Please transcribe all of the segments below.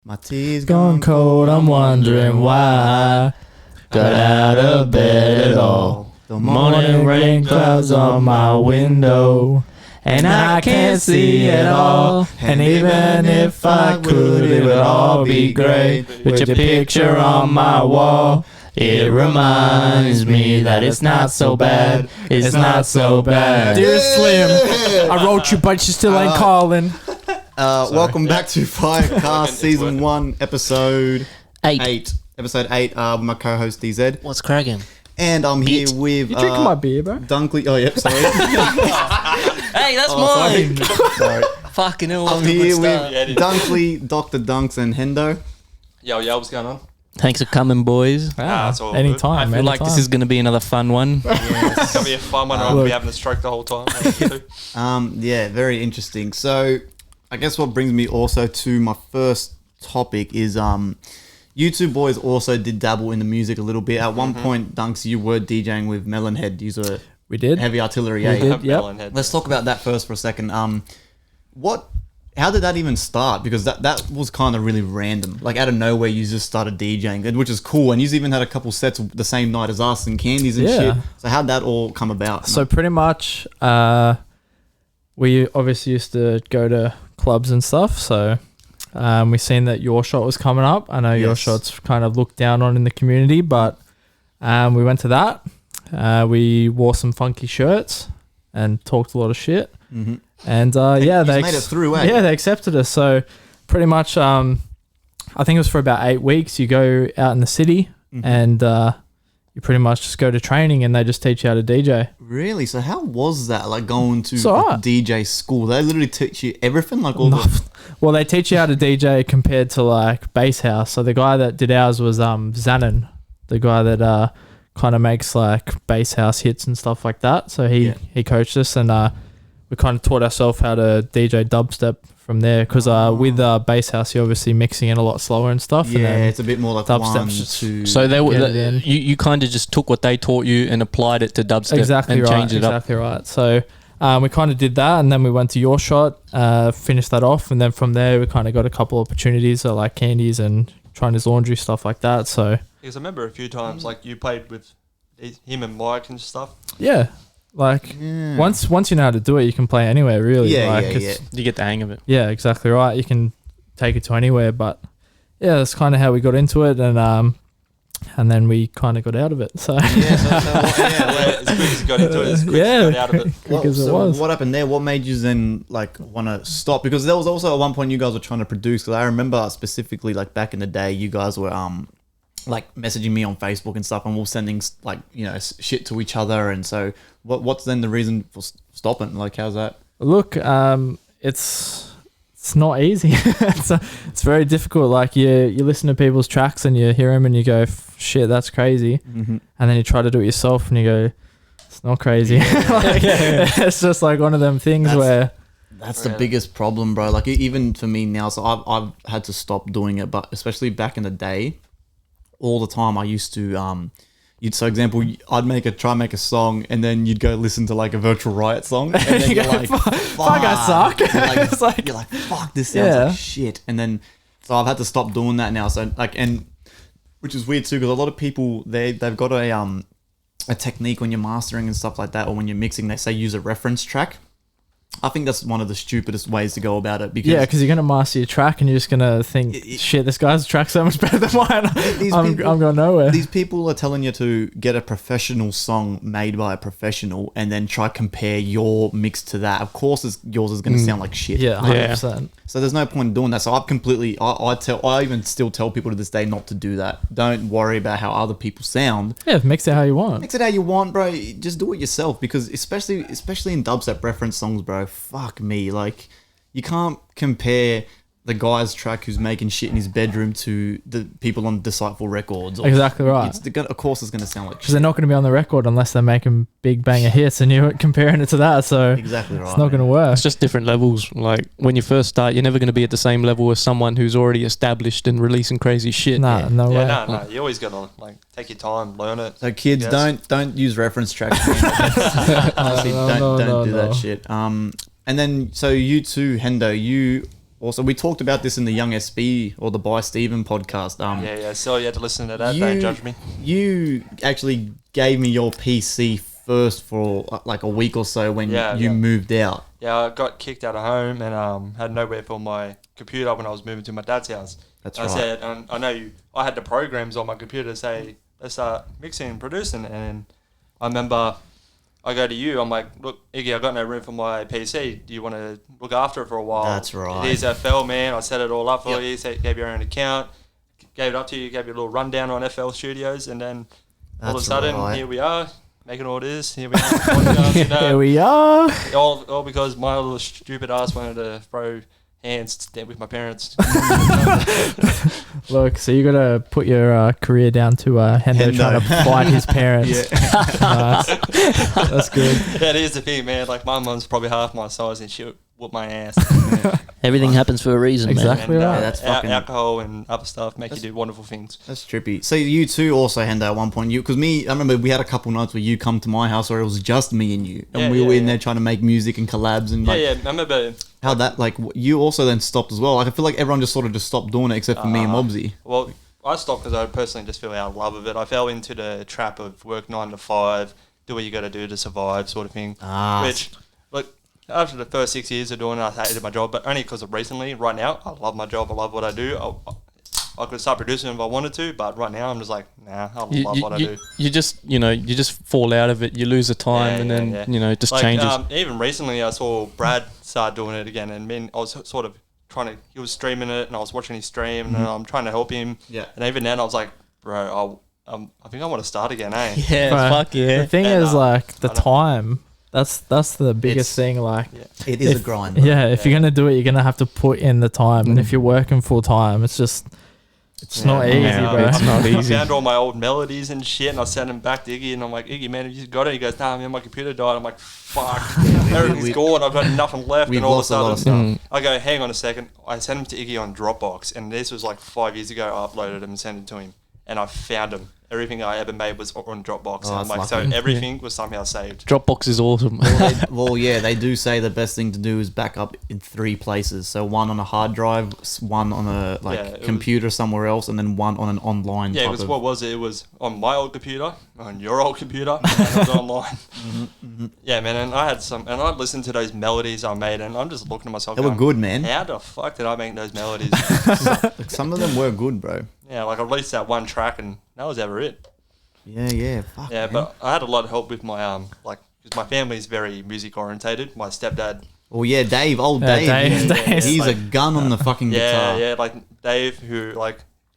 My tea's gone cold, I'm wondering why. Got out of bed at all. The morning rain clouds on my window, and I can't see at all. And even if I could, it would all be great with your picture on my wall. It reminds me that it's not so bad. It's not so bad. Dear Slim, I wrote you, but you still ain't calling. Welcome back to FireCast Season 1, Episode 8. Episode 8, my co-host DZ. What's cracking? And I'm here with... You drinking my beer, bro? Dunkley... Oh, yep, sorry. Hey, that's mine. Sorry. Fucking hell. I'm here with Dunkley, Dr. Dunks, and Hendo. Yo, what's going on? Thanks for coming, boys. It's all Anytime. I feel like this is going to be another fun one. It's going to be a fun one. I'll be having a stroke the whole time. Yeah, very interesting. So, I guess what brings me also to my first topic is you two boys also did dabble in the music a little bit. At one point, Dunks, you were DJing with Melonhead. We did. Heavy Artillery. We did, yep. Let's talk about that first for a second. How did that even start? Because that was kind of really random. Like out of nowhere, you just started DJing, which is cool. And you even had a couple sets the same night as us and Candies and shit. So how'd that all come about? So pretty much, we obviously used to go to clubs and stuff. So we seen that Your Shot was coming up. I know Your Shot's kind of looked down on in the community, but we went to that. We wore some funky shirts and talked a lot of shit. Mm-hmm. And they made it through, eh? Yeah, they accepted us. So pretty much, I think it was for about 8 weeks. You go out in the city and you pretty much just go to training, and they just teach you how to DJ. Really? So how was that? Like going to right. DJ school? They literally teach you everything, like Well, they teach you how to DJ compared to like bass house. So the guy that did ours was Zanin, the guy that kind of makes like bass house hits and stuff like that. So he coached us, and we kind of taught ourselves how to DJ dubstep from there, because with bass house, you're obviously mixing in a lot slower and stuff. Yeah, and then it's a bit more like dubstep. 1, 2. So you kind of just took what they taught you and applied it to dubstep and changed it up. Exactly right. So we kind of did that, and then we went to Your Shot, finished that off, and then from there we kind of got a couple opportunities, so like Candies and China's Laundry, stuff like that. So because I remember a few times like you played with him and Mike and stuff. Yeah. Like once you know how to do it, you can play anywhere really. Yeah. You get the hang of it. Yeah, exactly right. You can take it to anywhere, but yeah, that's kind of how we got into it, and then we kind of got out of it. So as quick as you got into it, as quick as you got out of it. What happened there? What made you then like want to stop? Because there was also at one point you guys were trying to produce. Because I remember specifically like back in the day, you guys were like messaging me on Facebook and stuff, and we're sending like shit to each other. And so what's then the reason for stopping? Like how's that? Look, it's not easy. It's very difficult. Like you listen to people's tracks and you hear them and you go, shit, that's crazy. And then you try to do it yourself and you go, it's not crazy. It's just like one of them things that's the biggest problem, bro. Like even for me now, so I've had to stop doing it, but especially back in the day, all the time I used to so example, I'd try make a song, and then you'd go listen to like a Virtual Riot song, and then you're like, fuck, I suck. You're like, fuck, this sounds like shit. And then so I've had to stop doing that now. So like, and which is weird too, because a lot of people they've got a technique when you're mastering and stuff like that, or when you're mixing, they say use a reference track. I think that's one of the stupidest ways to go about it. Because you're going to master your track and you're just going to think, shit, this guy's track's so much better than mine. I'm going nowhere. These people are telling you to get a professional song made by a professional and then try compare your mix to that. Of course, yours is going to sound like shit. Yeah, 100%. So there's no point in doing that. So I've completely, I even still tell people to this day not to do that. Don't worry about how other people sound. Yeah, mix it how you want. Mix it how you want, bro. Just do it yourself, because especially in dubstep reference songs, bro. Fuck me, like you can't compare the guy's track who's making shit in his bedroom to the people on Disciple Records. Exactly right. Of course, it's going to sound like shit. Because they're not going to be on the record unless they're making big banger hits, and you're comparing it to that. So exactly right. It's not going to work. It's just different levels. Like when you first start, you're never going to be at the same level as someone who's already established and releasing crazy shit. No way. No. You always got to like take your time, learn it. So kids, don't use reference tracks. Honestly, don't do that shit. And then so you two, Hendo, you Also, we talked about this in the Young SB or the By Steven podcast. Yeah. So you had to listen to that. Don't judge me. You actually gave me your PC first for like a week or so when you moved out. Yeah, I got kicked out of home and had nowhere for my computer when I was moving to my dad's house. That's right. I said, I know I had the programs on my computer to say, let's start mixing and producing. And I remember I go to you, I'm like, look, Iggy, I got no room for my PC. Do you want to look after it for a while? That's right. Here's FL, man. I set it all up for you. Gave your own account. Gave it up to you. Gave you a little rundown on FL Studios. And then all of a sudden, here we are, making all this. Here we are. Podcast, Here we are. All because my little stupid ass wanted to throw hands with my parents. Look, so you got to put your career down to Hendo trying to fight his parents. Nice. That's good. That is the thing, man. Like, my mum's probably half my size and she'll whoop my ass. Everything happens for a reason, exactly man. Right. Yeah, that's fucking... alcohol and other stuff make you do wonderful things. That's trippy. So you too also, Hendo, at one point, because I remember we had a couple nights where you come to my house where it was just me and you. And we were in there trying to make music and collabs and I remember... How that, like, you also then stopped as well. Like, I feel like everyone just sort of just stopped doing it except for me and Mobsy. Well, I stopped because I personally just feel out of love of it. I fell into the trap of work 9 to 5, do what you got to do to survive sort of thing. Which, look, after the first 6 years of doing it, I hated my job, but only because of recently. Right now, I love my job. I love what I do. I could start producing if I wanted to, but right now I'm just like, nah, I love what I do. You just fall out of it. You lose the time, and then it just changes. Even recently, I saw Brad start doing it again, and I was sort of he was streaming it, and I was watching his stream, and I'm trying to help him. Yeah. And even then, I was like, bro, I think I want to start again, eh? Yeah, bro, fuck yeah. The thing is, like, the time. That's the biggest thing. Like, it is a grind. Yeah, if you're gonna do it, you're gonna have to put in the time, and if you're working full time, it's not easy, bro. It's not easy. I found all my old melodies and shit, and I sent them back to Iggy, and I'm like, Iggy, man, have you got it? He goes, nah, man, my computer died. I'm like, fuck, everything's gone. I've got nothing left, and all of a sudden, I go, hang on a second. I sent him to Iggy on Dropbox, and this was like 5 years ago. I uploaded them and sent it to him, and I found them. Everything I ever made was on Dropbox. Oh, and I'm like, so everything was somehow saved. Dropbox is awesome. They do say the best thing to do is back up in 3 places. So one on a hard drive, one on a computer somewhere else, and then one on an online. Yeah, because what was it? It was on my old computer, on your old computer, and it was online. Yeah, man, and I had and I listened to those melodies I made, and I'm just looking at myself. They were good, man. How the fuck did I make those melodies? Some of them were good, bro. Yeah, like I released that one track, and that was ever it. Yeah, fuck. Yeah, man. but I had a lot of help with my because my family's very music orientated. My stepdad. Oh yeah, Dave, Dave. He's a gun on the fucking guitar. Yeah, like Dave, who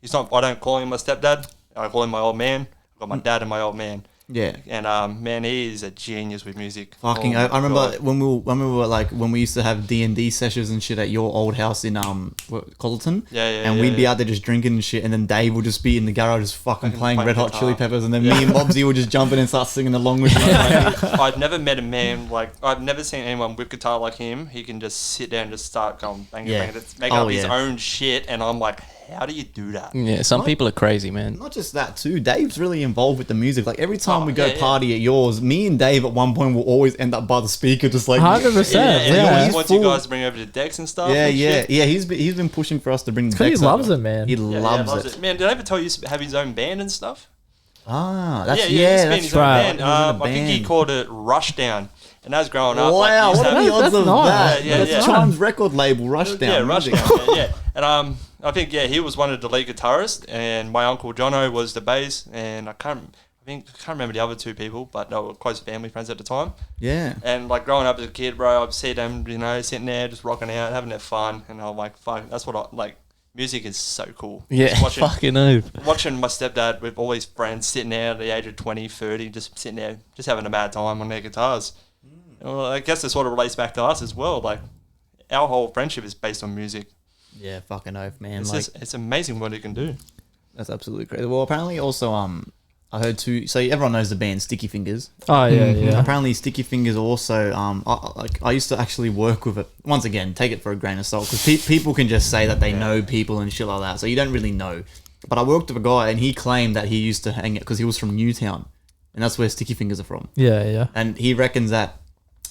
he's not. I don't call him my stepdad. I call him my old man. I've got my dad and my old man. Yeah, and man, he is a genius with music. Fucking, I remember when we used to have D&D sessions and shit at your old house in Colleton. And we'd be out there just drinking and shit, and then Dave would just be in the garage just fucking playing Red Hot Chili Peppers, and then me and Mobsy would just jump in and start singing along with him. I've never met a man I've never seen anyone with guitar like him. He can just sit down and just start going banging, make up his own shit, and I'm like, how do you do that? Yeah, some people are crazy, man. Not just that too. Dave's really involved with the music. Like every time we go party at yours, me and Dave at one point will always end up by the speaker, just like 100%. Yeah, he wants you guys to bring over the decks and stuff. Yeah. He's been pushing for us to bring the decks. He loves it, man. He loves it. Man, did I ever tell you to have his own band and stuff? That's his right. Own band. I think he called it Rushdown. And as growing up, wow, what are the odds of that? That's Chime's record label, Rushdown. Yeah, Rushdown. Yeah. And I think he was one of the lead guitarists, and my uncle Jono was the bass, and I can't remember the other 2 people, but they were close family friends at the time. Yeah. And like growing up as a kid, bro, I'd see them, sitting there just rocking out, having their fun, and I'm like, fuck, that's what I like. Music is so cool. Yeah, fucking know. Watching my stepdad with all his friends sitting there at the age of 20, 30, just sitting there, just having a mad time on their guitars. Well, I guess it sort of relates back to us as well. Like, our whole friendship is based on music. Yeah, fucking oath, man. It's amazing what it can do. That's absolutely crazy. Well, apparently also, I heard too. So everyone knows the band Sticky Fingers. Oh yeah. Apparently Sticky Fingers also. I used to actually work with it. Once again, take it for a grain of salt, because people can just say that they know people and shit like that. So you don't really know. But I worked with a guy, and he claimed that he used to hang it because he was from Newtown, and that's where Sticky Fingers are from. Yeah. And he reckons that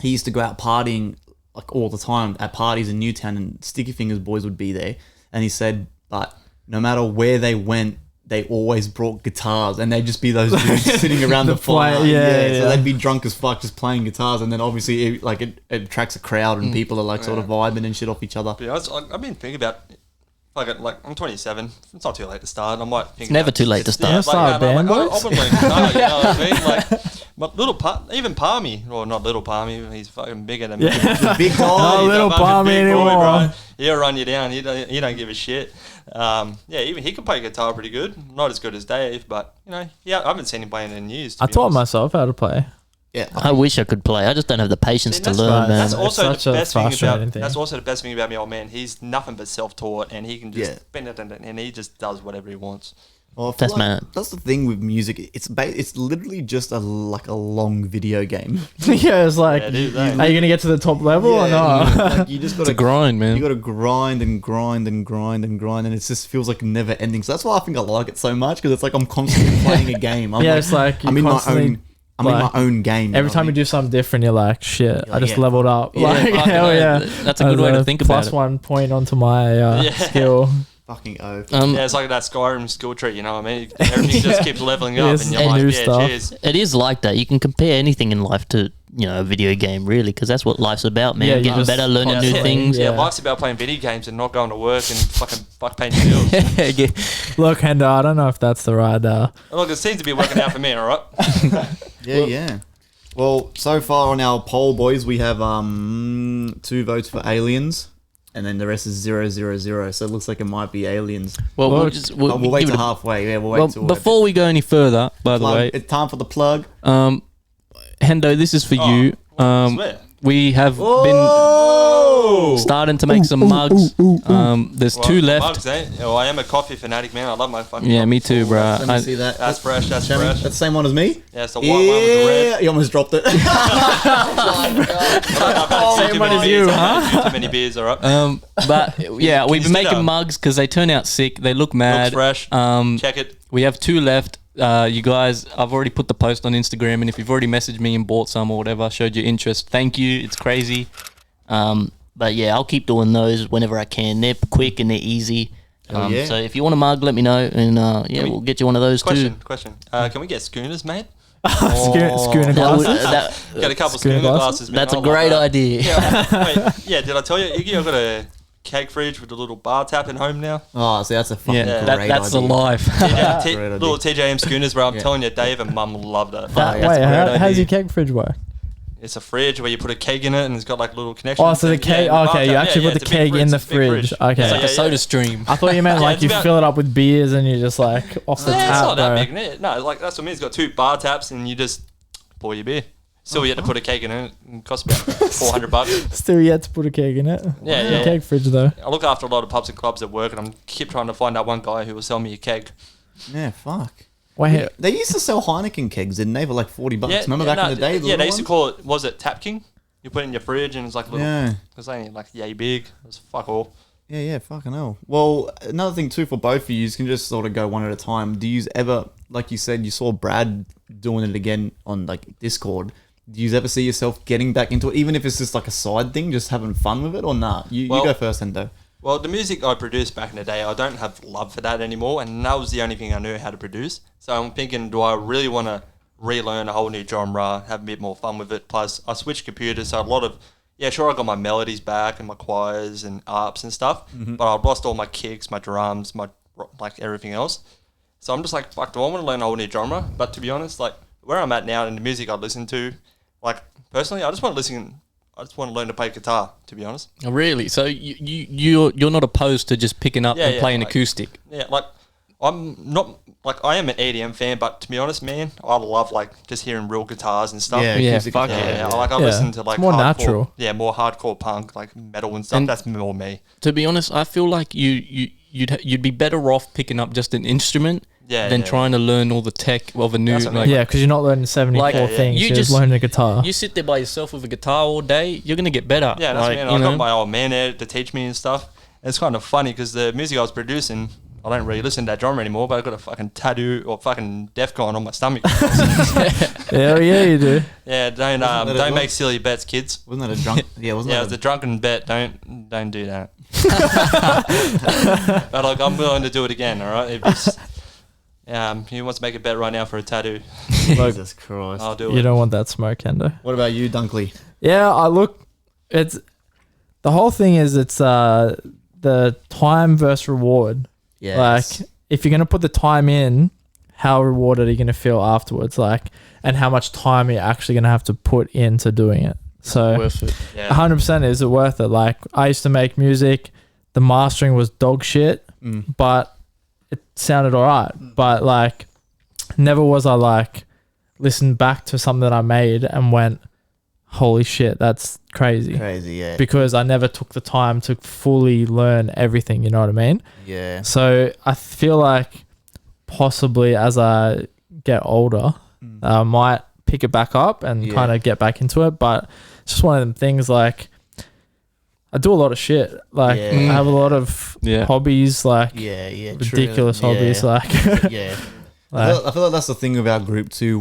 he used to go out partying like all the time at parties in Newtown, and Sticky Fingers boys would be there. And he said, but no matter where they went, they always brought guitars, and they'd just be those dudes sitting around the fire. So they'd be drunk as fuck, just playing guitars, and then obviously it attracts a crowd, and people are like sort of vibing and shit off each other. Yeah, I've been thinking about. Like I'm 27. It's not too late to start. I might think. It's never too late to start. Yeah, start a band, boys. I wouldn't like, no, you know what I mean? Like, but even Palmy, or not little Palmy, he's fucking bigger than me. The big dog. Not little Palmy anymore. He'll run you down. He don't give a shit. Even he can play guitar pretty good. Not as good as Dave, but I haven't seen him playing in years. I taught myself how to play. Yeah, I wish I could play. I just don't have the patience to learn, man. That's also It's the such a best thing frustrating about. thing. That's also the best thing about me old man. He's nothing but self-taught, and he can just bend it, and he just does whatever he wants. Well, I feel like that's the thing with music. It's literally just a long video game. Yeah, it's like, are you gonna get to the top level or not? Like, you just got to grind, man. You got to grind and grind and grind and grind, and it just feels like never ending. So that's why I think I like it so much, because it's like I'm constantly playing a game. It's like I'm in my own game. Every time you do something different, you're like, shit, I just leveled up. Yeah, like, hell yeah. That's a good way to think about it. Plus 1 point onto my skill. Fucking oath. It's like that Skyrim skill tree, you know what I mean? Everything just keeps leveling up, and you're like, cheers. It is like that. You can compare anything in life to, a video game, really, because that's what life's about, man. Getting better, learning new things. Yeah, life's about playing video games and not going to work and fuck paying your bills. Look, Hendo, I don't know if that's the right... Look, it seems to be working out for me, all right? Yeah. Well, so far on our poll, boys, we have 2 votes for Aliens, and then the rest is 0, 0, 0. So it looks like it might be Aliens. Well, we'll wait till halfway. Yeah, we'll wait till... Before we go any further, by the way... It's time for the plug. Hendo, this is for you. We have been starting to make some mugs. There's 2 left. Mugs, eh? I am a coffee fanatic, man. I love my fucking me too, bro. Let me see that. That's fresh. That's fresh. That's the same one as me? Yeah, it's the white one with the red. You almost dropped it. Same one as you, huh? Too many beers, all right? But yeah, we've been making mugs because they turn out sick. They look mad. Looks fresh. Check it. We have 2 left. You guys, I've already put the post on Instagram, and if you've already messaged me and bought some or whatever, showed your interest, thank you. It's crazy. But yeah, I'll keep doing those whenever I can. They're quick and they're easy. So if you want a mug, let me know, and we'll get you one of those too. Question. Can we get schooners, mate? Schooner glasses? Get a couple schooner glasses. That's a great idea. Did I tell you, Iggy, I've got a keg fridge with a little bar tap at home now. Oh, see, that's a fucking great idea. That's the life. Little TJM schooners, bro. I'm telling you, Dave and Mum will love that. How's your keg fridge work? It's a fridge where you put a keg in it, and it's got like little connections. Oh, so the keg. You actually put the keg in the fridge. Okay, it's like a soda stream. I thought you meant like you fill it up with beers and you just like off the tap. It's not that big. No, like that's what I mean. It's got 2 bar taps, and you just pour your beer. Still, you have to put a keg in it. It costs about $400. Still, you had to put a keg in it. Yeah. Keg fridge though. I look after a lot of pubs and clubs at work, and I keep trying to find that one guy who will sell me a keg. Yeah, fuck. Wait, they used to sell Heineken kegs, didn't they, for like $40? Remember back in the day? They used to call it. Was it Tap King? You put it in your fridge, and it's like little. Yeah. It's only like yay big. It's fuck all. Yeah, fucking hell. Well, another thing too for both of you can just sort of go one at a time. Do you ever, like you said, you saw Brad doing it again on like Discord? Do you ever see yourself getting back into it, even if it's just like a side thing, just having fun with it, or nah? You go first, Hendo. Well, the music I produced back in the day, I don't have love for that anymore, and that was the only thing I knew how to produce. So I'm thinking, do I really want to relearn a whole new genre, have a bit more fun with it? Plus, I switched computers, so a lot of, I got my melodies back and my choirs and arps and stuff, but I've lost all my kicks, my drums, my like everything else. So I'm just like, fuck, do I want to learn a whole new genre? But to be honest, like where I'm at now and the music I listen to, like personally, I just want to learn to play guitar, to be honest. Oh, really? So you're not opposed to just picking up and playing acoustic? Yeah, like I'm not like I am an EDM fan, but to be honest, man, I love like just hearing real guitars and stuff. Yeah, fuck yeah. Like I listen to like more hardcore, natural. Yeah, more hardcore punk, like metal and stuff. And that's more me. To be honest, I feel like you'd be better off picking up just an instrument. Than trying to learn all the tech of a new... because you're not learning 74 things, you're just learning a guitar. You sit there by yourself with a guitar all day, you're going to get better. Yeah, that's I got my old man there to teach me and stuff. And it's kind of funny because the music I was producing, I don't really listen to that genre anymore, but I've got a fucking tattoo or fucking Defcon on my stomach. Hell yeah, you do. Yeah, don't make silly bets, kids. Wasn't that a drunk? Yeah, wasn't Yeah, it that was a drunken bet. Don't do that. But like, I'm willing to do it again. All right. If it's, he wants to make a bet right now for a tattoo. Jesus Christ. I'll do it. You don't want that smoke, Hendo. What about you, Dunkley? Yeah, it's the whole thing is it's the time versus reward. Yes. Like if you're gonna put the time in, how rewarded are you gonna feel afterwards? Like, and how much time are you actually gonna have to put into doing it? So Worth it. Yeah. 100% is it worth it? Like I used to make music, the mastering was dog shit, but it sounded alright. But like, never was I like listened back to something that I made and went, holy shit, that's crazy. Crazy, yeah. Because I never took the time to fully learn everything, you know what I mean? Yeah. So I feel like possibly as I get older, I might pick it back up and kind of get back into it. But it's just one of them things like I do a lot of shit. Like I have a lot of hobbies, like ridiculous hobbies. Like, yeah. I feel like that's the thing with our group too.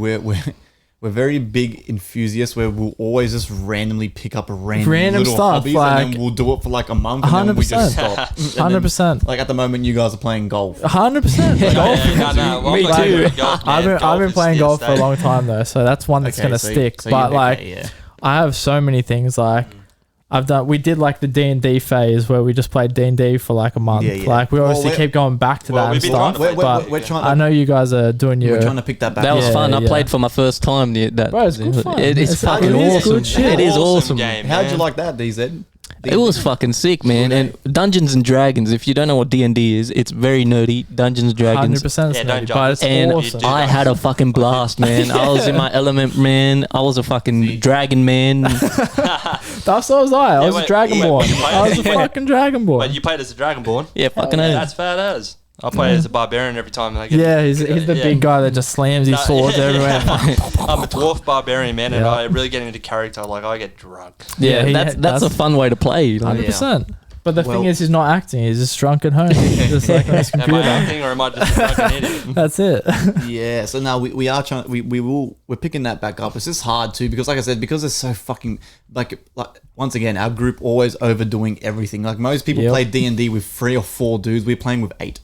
We're very big enthusiasts where we'll always just randomly pick up a random little stuff, hobbies like, and then we'll do it for like a month and then we just stop. 100%. Like at the moment you guys are playing golf. 100%. Golf. Me too. I've been playing golf for a long time though, so that's one that's gonna stick. But I have so many things like we did like the D&D phase where we just played D&D for like a month. Like we obviously keep going back to that and stuff. We're trying to, I know you guys are doing your. We're trying to pick that back. That was fun. I played for my first time. Bro, it's good fun. It's fucking awesome. Good shit. It is awesome. Game, How'd you like that, DZ? It was fucking sick, man. And Dungeons and Dragons, if you don't know what D&D is, it's very nerdy. Dungeons and Dragons. 100% Yeah, don't nerdy, jump. but it's And awesome. I had a fucking blast, man. I was in my element, man. I was a fucking dragon, man. That's what was I. I was a Dragonborn. I was a fucking Dragonborn. But you played as a Dragonborn. Yeah, fucking That's fat as. I play as a barbarian every time. I get Yeah, he's the big guy that just slams his swords everywhere. I'm a dwarf barbarian, man, and I really get into character. Like, I get drunk. Yeah, that's a fun way to play. Like, 100%. But the thing is, he's not acting. He's just drunk at home. He's just like on his Am I computer. acting or am I just a fucking idiot? That's it. Yeah, so now we are trying. We're picking that back up. It's just hard too because, like I said, because it's so fucking like once again, our group always overdoing everything. Like most people play D&D with 3 or 4 dudes. We're playing with 8.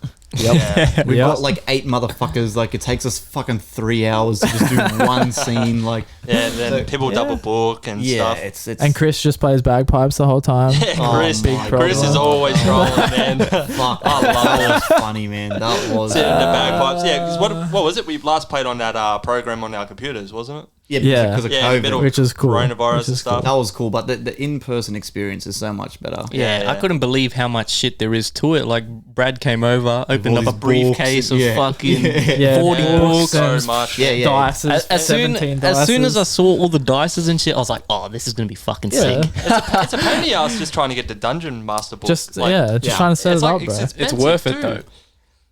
We've got like 8 motherfuckers. Like it takes us fucking 3 hours to just do one scene. Like and then people double book and stuff. It's And Chris just plays bagpipes the whole time. Chris is always rolling, man. Fuck, that was funny, man. That was Sitting in the bagpipes. Yeah, because what was it? We last played on that program on our computers, wasn't it? because of COVID. middle Which is cool. Coronavirus and stuff. That was cool, but the in-person experience is so much better. Yeah, I couldn't believe how much shit there is to it. Like Brad came over, opened up a briefcase of fucking 40 books. So much. Dices. As soon as I saw all the dices and shit, I was like, "Oh, this is gonna be fucking sick." It's a pain in the ass just trying to get the dungeon master book. Just trying to set it up, bro. It's worth it though.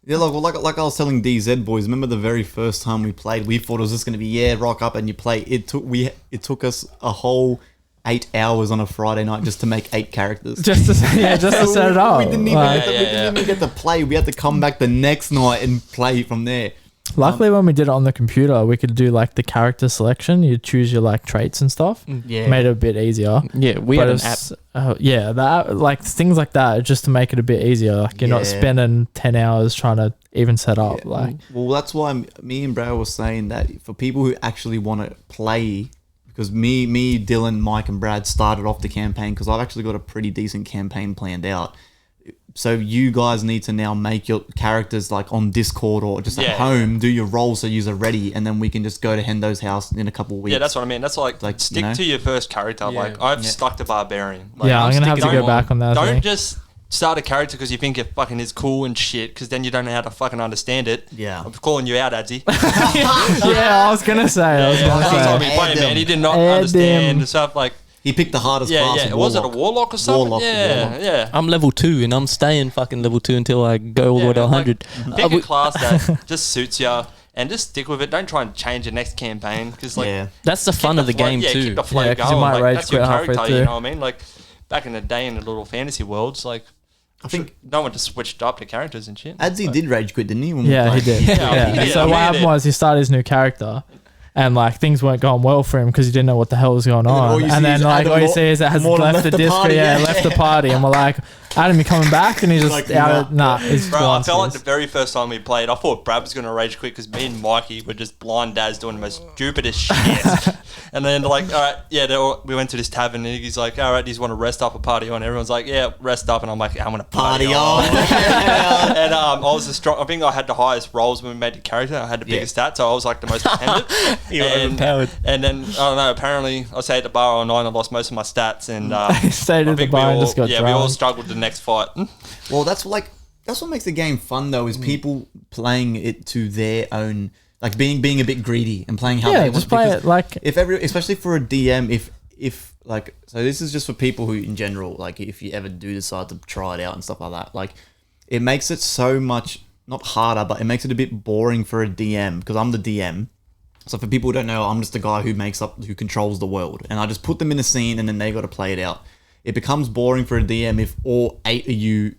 Yeah, like I was telling DZ boys. Remember the very first time we played? We thought it was just gonna be rock up and you play. It took us a whole 8 hours on a Friday night just to make 8 characters. Just to set it up. We didn't even get to play. We had to come back the next night and play from there. Luckily, when we did it on the computer, we could do like the character selection. You choose your like traits and stuff. Yeah, Made it a bit easier. Yeah, we had an app. That like things like that, just to make it a bit easier. Like you're not spending 10 hours trying to even set up. Yeah. Like, well, that's why me and Brad was saying that for people who actually want to play, because me, Dylan, Mike, and Brad started off the campaign because I've actually got a pretty decent campaign planned out. So you guys need to now make your characters like on Discord or just at home, do your roles so you're ready, and then we can just go to Hendo's house in a couple of weeks. Yeah, that's what I mean. That's like stick to your first character. Yeah. Like I've stuck to barbarian. Like, I'm gonna have to go back on that. Don't just start a character because you think it fucking is cool and shit, because then you don't know how to fucking understand it. Yeah. I'm calling you out, Adzi. I was gonna say. He did not understand the stuff like. He picked the hardest class. Yeah. Was it a warlock or something? Warlock. Yeah. I'm level 2 and I'm staying fucking level 2 until I go all the way to 100. Pick a class that just suits you and just stick with it. Don't try and change the next campaign because that's the fun of the game too. Keep the flow going. You might rage that's your quit halfway character. through. You know what I mean? Like back in the day in the little fantasy worlds, like I think no one just switched up the characters and shit. Adzi did rage quit, didn't he? When we Yeah, he played? did. Yeah, he did. So He what happened did. was he started his new character, and like things weren't going well for him because he didn't know what the hell was going all on. you see And then is like Adam all you Mo- see is it has Morton left the left the disc, party, yeah. left the party, and we're like, Adam, you coming back? And he's just Like, out. He's Bro, I gone. felt like the very first time we played, I thought Brad was going to rage quit because me and Mikey were just blind dads doing the most stupidest shit. And then like, all right, yeah, we went to this tavern and he's like, all right, do you want to rest up or party on? Everyone's like, yeah, rest up. And I'm like, I'm going to party on. And I was the strong. I think I had the highest rolls when we made the character. I had the biggest stats, so I was like the most dependent. You were overpowered. And then I don't know. Apparently, I stayed at the bar all night. I lost most of my stats, and He stayed I at the think bar and all, just got we all drunk. struggled the next fight. Well, that's what makes the game fun though, is people playing it to their own, like being a bit greedy and playing how Yeah, they just want. play because it like especially for a DM, if like, so this is just for people who in general, like if you ever do decide to try it out and stuff like that, like it makes it so much not harder, but it makes it a bit boring for a DM because I'm the DM. So for people who don't know, I'm just the guy who controls the world, and I just put them in a scene and then they got to play it out. It becomes boring for a DM if all 8 of you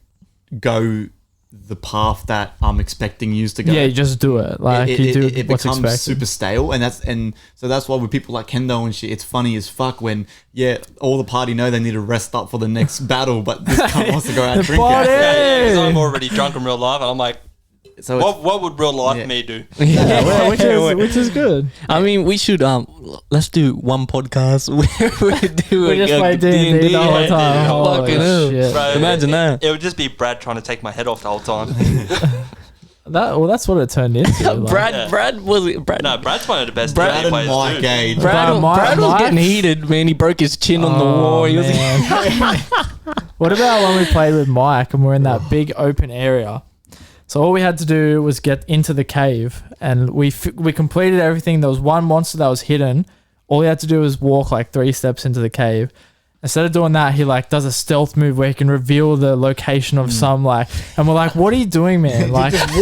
go the path that I'm expecting you to go. yeah, you just do it. Like you do it what's becomes expected. super stale, and so that's why with people like Hendo and shit, it's funny as fuck when all the party know they need to rest up for the next battle, but this cunt wants to go out and drink party! it. Yeah, because I'm already drunk in real life, and I'm like, So what would real life Yeah. me do? Yeah, well, which is good. I mean, we should let's do one podcast where we do We just play D&D the whole time. Holy Fucking hell. shit. Bro, Imagine that. It would just be Brad trying to take my head off the whole time. That's what it turned into. like. Brad No, Brad's one of the best Brad D&D and players Mike too. Age. Brad Mike- was getting Mike- heated, man. He broke his chin on the wall. He was man. What about when we played with Mike and we're in that big open area? So all we had to do was get into the cave, and we completed everything. There was one monster that was hidden. All we had to do was walk like 3 steps into the cave. Instead of doing that, he like does a stealth move where he can reveal the location of some like, and we're like, "What are you doing, man? Like, just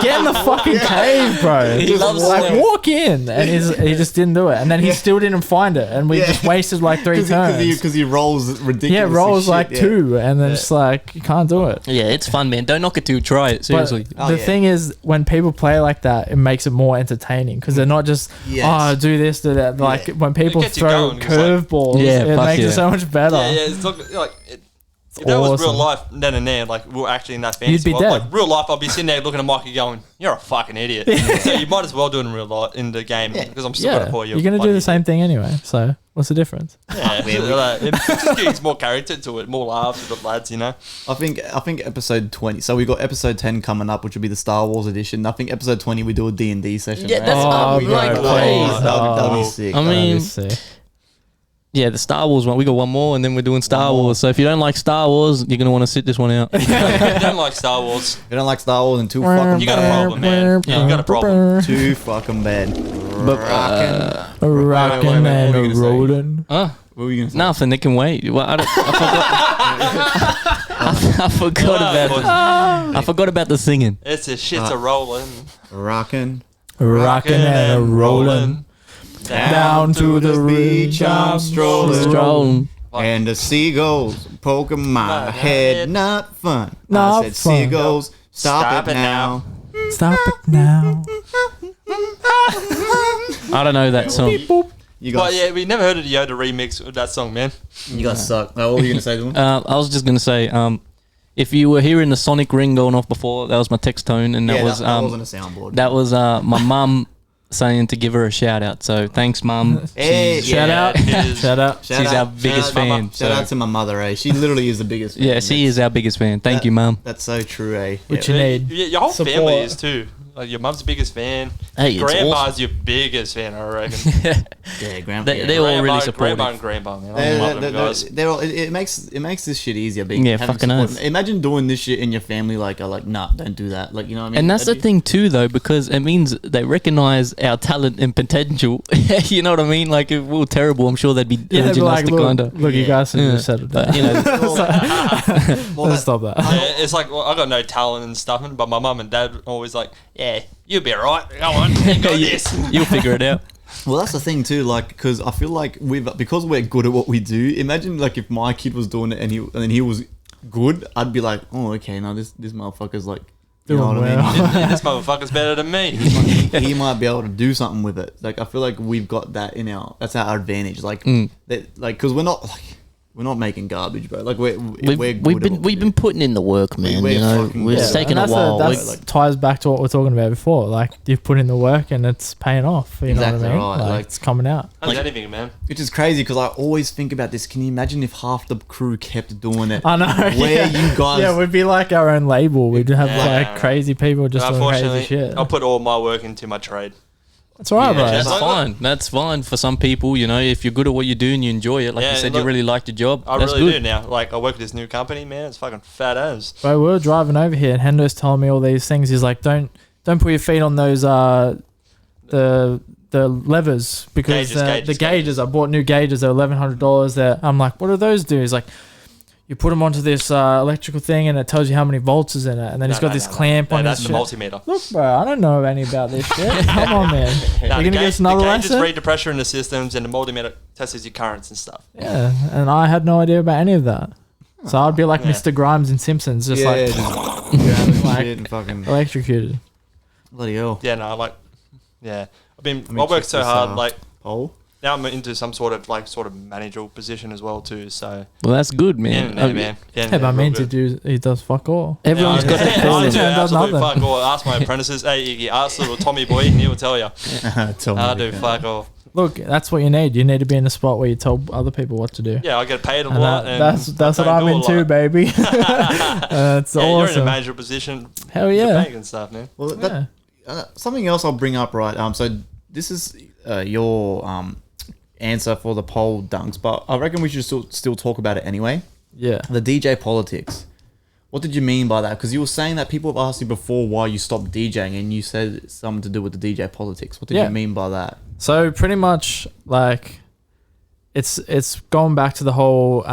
get in the fucking cave, bro. He Just, loves like stealth. walk in." And he just didn't do it, and then he still didn't find it, and we just wasted like 3 turns. Because he rolls ridiculous. Yeah, rolls like 2, and then Yeah. just like you can't do it. Yeah, it's fun, man. Don't knock it till you try it. Seriously. But the thing is, when people play like that, it makes it more entertaining because they're not just do this, do that. Like when people gets you throw going, 'cause, like- curveballs, Yeah, it fuck makes yeah. it so much better. Yeah, it's not like if that was real awesome. life then and there, like we we're actually in that fantasy You'd be world. dead. Like real life, I'll be sitting there looking at Mikey going, "You're a fucking idiot." So you might as well do it in real life in the game because I'm still Yeah, gonna call you. you're gonna do the same thing anyway. So what's the difference? Yeah, it just gives more character to it, more laughs with the lads, you know. I think episode 20. So we got episode 10 coming up, which will be the Star Wars edition. I think episode 20 we do a D&D session. Yeah, right? that's Oh, like bro, crazy. That'll be sick. I mean, Obviously. yeah, the Star Wars one. We got one more, and then we're doing Star Wars. So if you don't like Star Wars, you're gonna want to sit this one out. If you don't like Star Wars, if you don't like Star Wars, then too fucking you got a bad. problem, man. Yeah, you got a problem. Too fucking bad. Rockin'. Rocking wait, what were and you gonna say? rolling. Huh? What were you gonna say? Nothing. They can wait. Well, I forgot about the singing. It's a shit's a rolling, Rockin'. Rocking and rolling. Down to the beach I'm Strolling. And the seagulls poking my head. Not fun. Not I said fun. seagulls, stop it now. Stop it now. I don't know that song. You But guys, yeah, we never heard of the Yoda remix of that song, man. you guys suck. What were you gonna say to him? I was just gonna say, if you were hearing the sonic ring going off before, that was my text tone, and that Yeah, was that wasn't a soundboard. that was my mum saying to give her a shout out. So thanks, mum. Hey, Shout yeah. out. Shout out. Shout She's out- our biggest shout out- fan. Shout out to my mother, eh? She literally is the biggest fan. Yeah, she is our biggest fan. Thank you, mum. That's so true, eh? Which Yeah. you need. Your whole Support. family is too. Like your mum's the biggest fan. Hey, it's Grandma's awesome. your biggest fan, I reckon. Yeah, grandpa. They all really Grandma supportive. and grandpa, man. I love them guys. It makes this shit easier. Being Yeah, having fucking support. oath. Imagine doing this shit in your family. Like, nah, don't do that. Like, you know what I mean? And that's the That'd be- thing too, though, because it means they recognize our talent and potential. You know what I mean? Like if we were terrible, I'm sure they'd be Yeah, they'd be urging us like, to look, kind of. you guys should Yeah. just settle down. But you know, Well, Let's stop that. Yeah, it's like I got no talent and stuff, but my mum and dad are always like, "Yeah, you'll be alright. Go on, you got this." you'll figure it out. Well, that's the thing too. Like, because I feel like because we're good at what we do. Imagine like if my kid was doing it and he was good, I'd be like, oh, okay, now this motherfucker's like, you Doing know what I mean? well. This motherfucker's better than me. he might be able to do something with it. Like I feel like we've got that that's our advantage. Like because we're not making garbage, bro. Like we've been putting in the work, man. We're You know, fucking- it's Yeah. taken a And while. That ties back to what we we're talking about before. Like you've put in the work and it's paying off. You know Exactly what I mean? right, Like, like- it's coming out. That's anything, man. which is crazy because I always think about this. Can you imagine if half the crew kept doing it? I know. Where you guys? Yeah, we'd be like our own label. We'd have Yeah. like crazy people just doing crazy Unfortunately, shit. I'll put all my work into my trade. That's all right, Yeah, bro. That's Like- fine. That's fine for some people. You know, if you're good at what you do and you enjoy it, like Yeah, you said, look, you really liked your job. I that's really good. do now. Like I work at this new company, man. It's fucking fat as. Bro, we were driving over here and Hendo's telling me all these things. He's like, don't put your feet on those the levers because the gauges. I bought new gauges. They're $1,100. There, I'm like, what do those do? He's like, you put them onto this electrical thing and it tells you how many volts is in it. And then he's got this clamp on That's his the shit. multimeter. Look, bro, I don't know any about this shit. Come on, man. You're gonna give us another the gauges lesson? read the pressure in the systems, and the multimeter tests your currents and stuff. Yeah, and I had no idea about any of that. So I'd be like Yeah. Mr. Grimes in Simpsons, just yeah, like just grounding like- shit and fucking electrocuted. bloody hell. Yeah, no, like, yeah. I mean, worked check so this, hard. Like Pole. now, I'm into some sort of managerial position as well too. So Well, that's good, yeah, man. man. Yeah, but I mean, he does fuck all. Everyone's got yeah, their I calling. do Does absolute nothing. fuck all. Ask my apprentices. Hey, you ask little Tommy boy, and he will tell you. Tell me I do again. fuck all. Look, that's what you need. You need to be in a spot where you tell other people what to do. Yeah, I get paid a And lot. that's what I I'm don't do a into, lot. baby. That's Yeah, you're in a awesome. managerial position. Hell You're yeah. paying and stuff, man. Well, Yeah. something else I'll bring up, right? So this is your answer for the poll dunks, but I reckon we should still talk about it anyway. Yeah. The DJ politics. What did you mean by that? Because you were saying that people have asked you before why you stopped DJing, and you said it's something to do with the DJ politics. What did Yeah. you mean by that? So pretty much like it's going back to the whole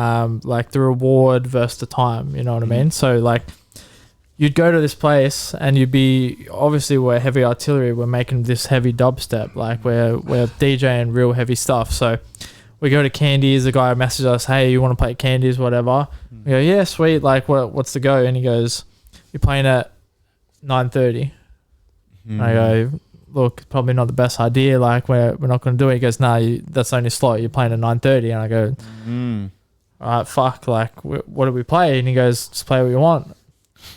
like the reward versus the time, you know what I mean? So like you'd go to this place and you'd be obviously we're heavy artillery, we're making this heavy dubstep, like we're DJing real heavy stuff. So we go to Candies, the guy messages us, hey, you want to play Candies, whatever. We go, yeah, sweet, like what's the go? And he goes, you're playing at 9:30. And I go, look, probably not the best idea. Like we're not going to do it. He goes, nah, that's the only slot. You're playing at 9:30. And I go, all right, fuck. Like, what do we play? And he goes, just play what you want.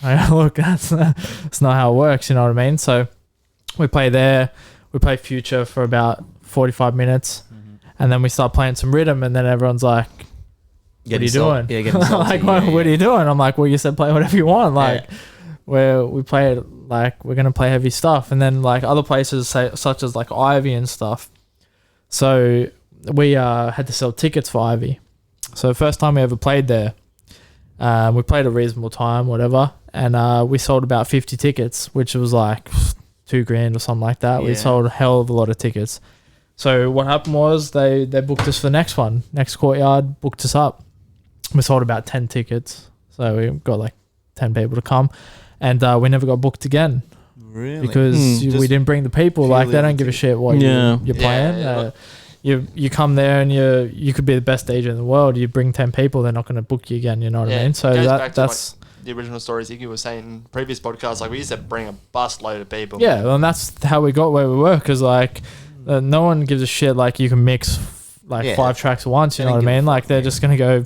I go, look, that's not how it works. You know what I mean? So we play there. We play Future for about 45 minutes, and then we start playing some rhythm. And then everyone's like, what are you doing? Yeah, getting salty. Like, what are you doing? I'm like, well, you said play whatever you want. Like, where we play it, like, we're going to play heavy stuff. And then, like, other places, such as, like, Ivy and stuff. So we had to sell tickets for Ivy. So the first time we ever played there, we played a reasonable time, whatever. And we sold about 50 tickets, which was, like, $2,000 or something like that. We Yeah. sold a hell of a lot of tickets. So what happened was they booked us for the next one. Next Courtyard booked us up. We sold about 10 tickets. So we got, like, 10 people to come. And we never got booked again Really? because we Just didn't bring the people. Like, they purely don't give a the- shit what Yeah. you're playing. Yeah. You come there and you could be the best DJ in the world. You bring 10 people, they're not going to book you again. You know what I mean? So it goes back to, that's the original stories Iggy was saying in previous podcasts. Like we used to bring a bus load of people. yeah. Well, and that's how we got where we were. Because like no one gives a shit. Like you can mix like Yeah. 5 tracks at once. You They know don't what I give a mean? Like fuck, they're yeah. just going to go.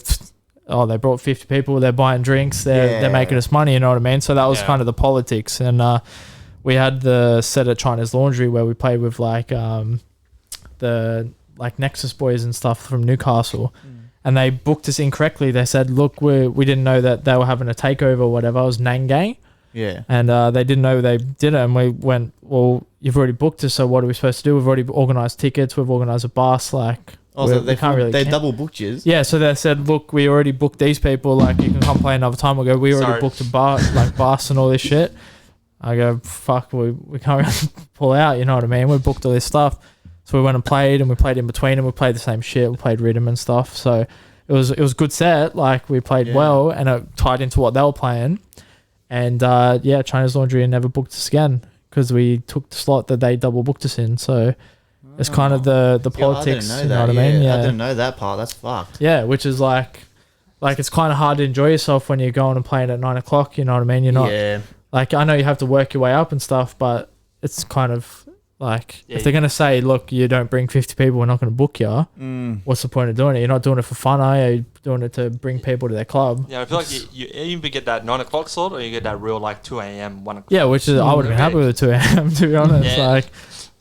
Oh, they brought 50 people. They're buying drinks. They're Yeah. making us money. You know what I mean? So that was Yeah. kind of the politics. And we had the set at China's Laundry where we played with like the like Nexus boys and stuff from Newcastle. And they booked us incorrectly. They said, look, we didn't know that they were having a takeover or whatever. It was Nangang. Yeah. And they didn't know they did it. And we went, well, you've already booked us. So what are we supposed to do? We've already organised tickets. We've organised a bus. Like, Oh, so we can't really. they can- double booked you. Yeah, so they said, look, we already booked these people. Like, you can come play another time. We go, we already Sorry. booked a bar, like bus and all this shit. I go, fuck, we can't really pull out. You know what I mean? We booked all this stuff. So we went and played in between and we played the same shit. We played rhythm and stuff. So it was a good set. Like, we played Yeah. well and it tied into what they were playing. And China's Laundry never booked us again because we took the slot that they double booked us in. So it's kind of the Yeah, politics. I You didn't know know what that. I mean? I Yeah. didn't know that part. That's fucked. Yeah, which is like like it's kind of hard to enjoy yourself when you're going and playing at 9 o'clock. You know what I mean? You're not like, I know you have to work your way up and stuff, but it's kind of like, if they're gonna say, look, you don't bring 50 people, we're not gonna book you. What's the point of doing it? You're not doing it for fun, are you? You're doing it to bring people to their club. Yeah, I feel like you either get that 9 o'clock slot or you get that real like 2 a.m. 1 o'clock. Yeah, which is I would have been happy with 2 a.m. to be honest. Yeah. Like,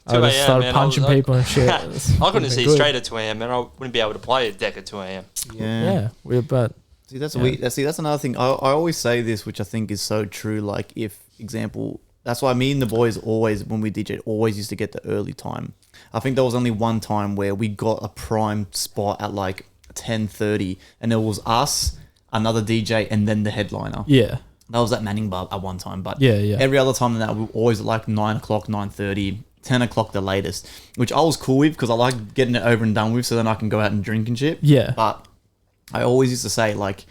I would have started man, punching people and shit. I couldn't see straight at 2 a.m. and I wouldn't be able to play a deck at 2 a.m. Yeah, but see, that's another thing. I always say this, which I think is so true. Like, if example, that's why me and the boys always, when we DJ, always used to get the early time. I think there was only one time where we got a prime spot at like 10:30, and it was us, another DJ, and then the headliner. Yeah. That was at Manning Bar at one time, but yeah. every other time than that, we were always at like 9 o'clock, 9:30, 10 o'clock the latest, which I was cool with because I like getting it over and done with so then I can go out and drink and shit. Yeah. But I always used to say, like,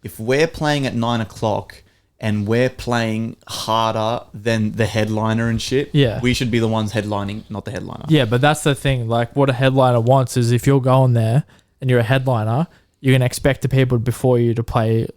if we're playing at 9 o'clock and we're playing harder than the headliner and shit, we should be the ones headlining, not the headliner. Yeah, but that's the thing. Like, what a headliner wants is if you're going there and you're a headliner, you're going to expect the people before you to play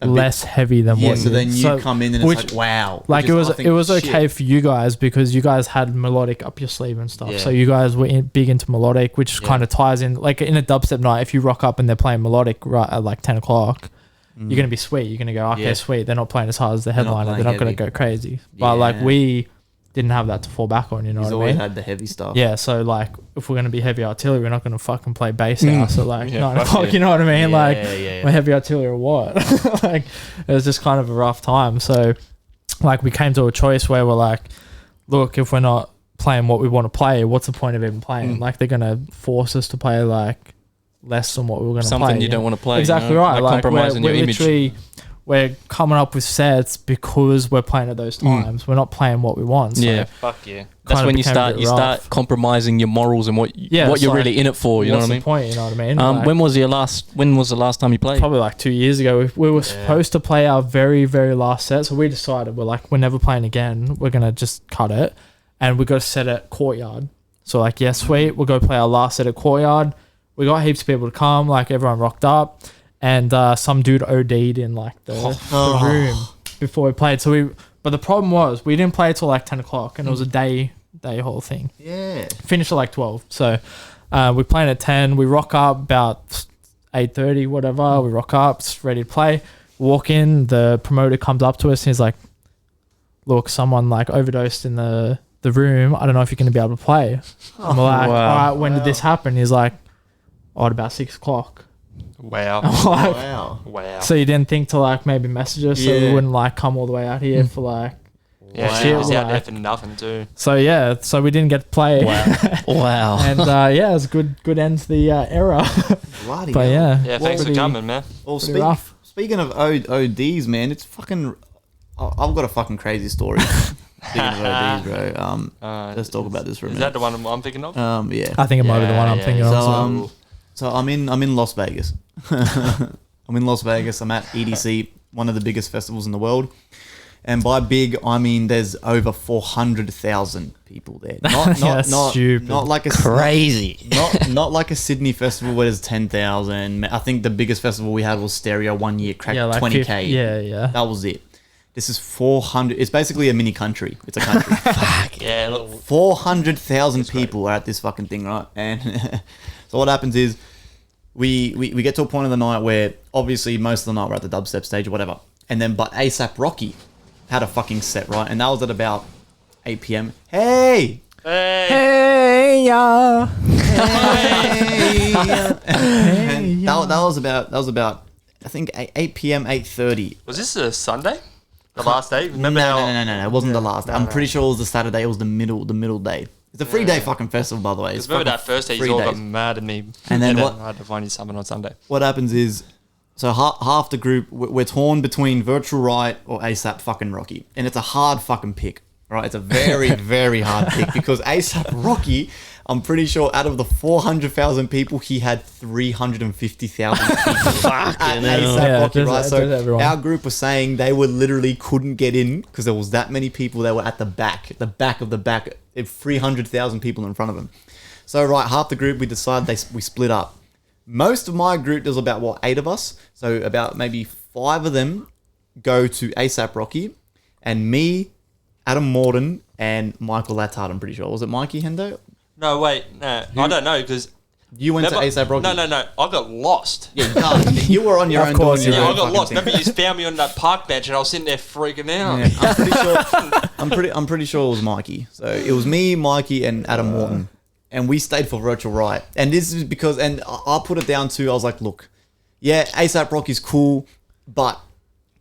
less heavy than what so then you come in and it's like, wow. Like, it was okay for you guys because you guys had melodic up your sleeve and stuff. So you guys were big into melodic, which kind of ties in. Like, in a dubstep night, if you rock up and they're playing melodic right at like 10 o'clock, you're going to be sweet. You're going to go, okay, sweet. They're not playing as hard as the headliner. They're not going to go crazy. But like, we didn't have that to fall back on, you know what I mean? always had the heavy stuff. Yeah, so like, if we're going to be heavy artillery, we're not going to fucking play bass house at like 9 o'clock, you know what I mean? We're heavy artillery or what? Like, it was just kind of a rough time. So like, we came to a choice where we're like, look, if we're not playing what we want to play, what's the point of even playing? Like, they're going to force us to play like less than what we were going to play. Something you don't want to play. Exactly, you know? right. Like, compromising your image. We're coming up with sets because we're playing at those times. We're not playing what we want. So Fuck yeah. That's when you start compromising your morals and what you're like, really in it for. You know what I mean? What's the point? You know what I mean? Like, when was the last time you played? Probably like 2 years ago. We were supposed to play our very, very last set, so we decided we're never playing again. We're gonna just cut it, and we got a set at Courtyard. So like, sweet, we'll go play our last set at Courtyard. We got heaps of people to come. Like, everyone rocked up. And some dude OD'd in like the room before we played. But the problem was we didn't play till like 10 o'clock, and it was a day whole thing. Yeah. Finished at like 12. So we playing at 10. We rock up about 8:30, whatever. We rock up, it's ready to play. Walk in. The promoter comes up to us and he's like, "Look, someone like overdosed in the room. I don't know if you're going to be able to play." I'm like, "All right, when did this happen?" He's like, at about 6 o'clock. Wow. Wow. So you didn't think to like maybe message us so we wouldn't like come all the way out here for like she was out there for nothing too. So we didn't get to play. Wow. And it was a good end to the era. Bloody but hell. Yeah, thanks for coming, man. Well, rough. speaking of ODs, man, it's fucking. I've got a fucking crazy story. Speaking of ODs, bro. Let's talk about this for a minute. Is that the one I'm thinking of? Yeah. I think it might be the one I'm thinking of. So I'm in Las Vegas. I'm in Las Vegas. I'm at EDC, one of the biggest festivals in the world. And by big, I mean there's over 400,000 people there. Not like a crazy. Not like a Sydney festival where there's 10,000. I think the biggest festival we had was Stereo one year, cracked like 20K. Yeah. That was it. This is 400. It's basically a mini country. It's a country. Fuck. Yeah, look. 400,000 people are at this fucking thing, right? And so what happens is we get to a point of the night where obviously most of the night we're at the dubstep stage or whatever. And then but ASAP Rocky had a fucking set, right? And that was at about 8 p.m. Hey, y'all. And that was about I think 8 p.m. 8:30. Was this a Sunday? The last day? Remember No. It wasn't the last day. I'm pretty sure it was the Saturday. It was the middle day. It's a 3-day fucking festival, by the way. Remember that first day, you all got mad at me. And then what? I had to find you something on Sunday. What happens is, so half the group, we're torn between Virtual Right or ASAP fucking Rocky. And it's a hard fucking pick, right? It's a very, very hard pick because ASAP Rocky, I'm pretty sure out of the 400,000 people, he had 350,000 people. Fucking hell. ASAP Rocky, right? Just So everyone. our group was saying they were literally couldn't get in because there was that many people that were at the back of the back, 300,000 people in front of them. So right, half the group, we decided we split up. most of my group, there's about, 8 of us? So about maybe 5 of them go to ASAP Rocky, and me, Adam Morton, and Michael Lattard, I'm pretty sure. Was it Mikey Hendo? No, wait, no. I don't know, because... You went to ASAP Rocky? No. I got lost. Yeah, you were on your own. course, doing your Yeah, own I got fucking lost. thing. Remember, you found me on that park bench, and I was sitting there freaking out. Yeah, I'm pretty sure it was Mikey. So it was me, Mikey, and Adam Morton, and we stayed for Virtual Riot. And this is because, and I put it down to, I was like, look, yeah, ASAP Rocky's cool, but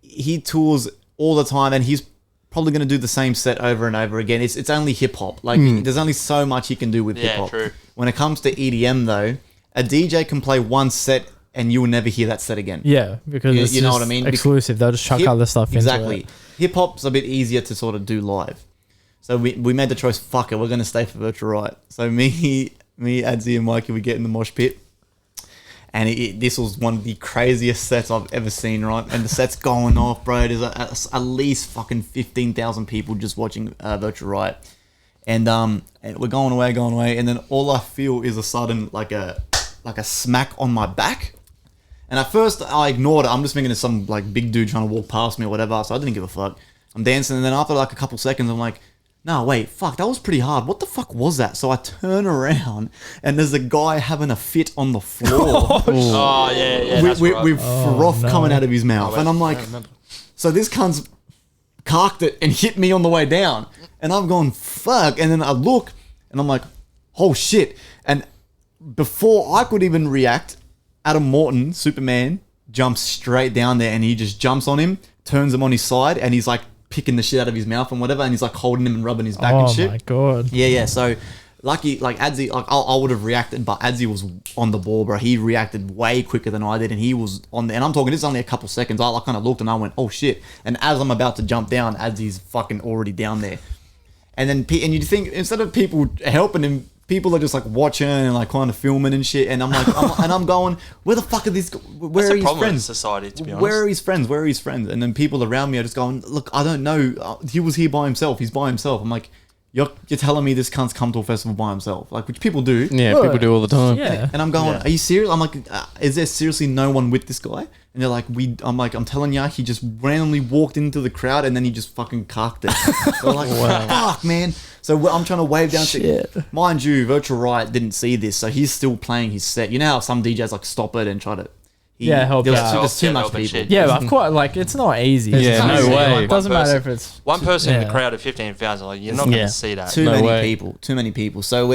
he tours all the time, and he's probably going to do the same set over and over again. It's only hip hop. Like there's only so much he can do with hip hop. true. When it comes to EDM, though, a DJ can play one set, and you will never hear that set again. Yeah, because it's you know just what I mean? exclusive. They'll just chuck other stuff Exactly. into it. Hip hop's a bit easier to sort of do live. So we made the choice, fuck it, we're going to stay for Virtual Riot. So me, Adzi, and Mikey, we get in the mosh pit. And this was one of the craziest sets I've ever seen, right? And the set's going off, bro. There's at least fucking 15,000 people just watching Virtual Riot. And we're going away. And then all I feel is a sudden, like a smack on my back. And at first I ignored it. I'm just thinking it's some like big dude trying to walk past me or whatever. So I didn't give a fuck. I'm dancing. And then after like a couple seconds, I'm like, no, wait, fuck, that was pretty hard. What the fuck was that? So I turn around and there's a guy having a fit on the floor. Oh, yeah, that's right. With froth coming out of his mouth. And I'm like, I remember. so this cunt's carked it and hit me on the way down. And I'm going, fuck. And then I look and I'm like, oh shit. And before I could even react, Adam Morton, Superman, jumps straight down there and he just jumps on him, turns him on his side, and he's like picking the shit out of his mouth and whatever, and he's like holding him and rubbing his back and shit. Oh my god. Yeah. So lucky, like Adzi, like I would have reacted, but Adzi was on the ball, bro. He reacted way quicker than I did, and he was on there. And I'm talking, this is only a couple seconds. I kind of looked and I went, oh shit. And as I'm about to jump down, Adzi's fucking already down there. And then, and you think, instead of people helping him, people are just like watching and like kind of filming and shit. And I'm like, I'm going, where the fuck are these? Where are his problem in friends? society, to be honest. Where are his friends? Where are his friends? And then people around me are just going, look, I don't know. He was here by himself. He's by himself. I'm like, you're telling me this cunt's come to a festival by himself, like, which people do. Yeah, Well, people do all the time. Yeah. And I'm going, Yeah. are you serious? I'm like, is there seriously no one with this guy? And they're like, I'm telling ya, he just randomly walked into the crowd and then he just fucking carked it. They're like, fuck, man. So I'm trying to wave down to, mind you, Virtual Riot didn't see this, so he's still playing his set. You know how some DJs like stop it and try to, help there's, out. there's too Yeah, much help and people. shit. Yeah, but of course, like, it's not easy. Yeah, no It's way. It doesn't One matter person- if it's One person in Yeah. the crowd of 15,000, like, you're not going to see that. Too No many way. people. Too many people. So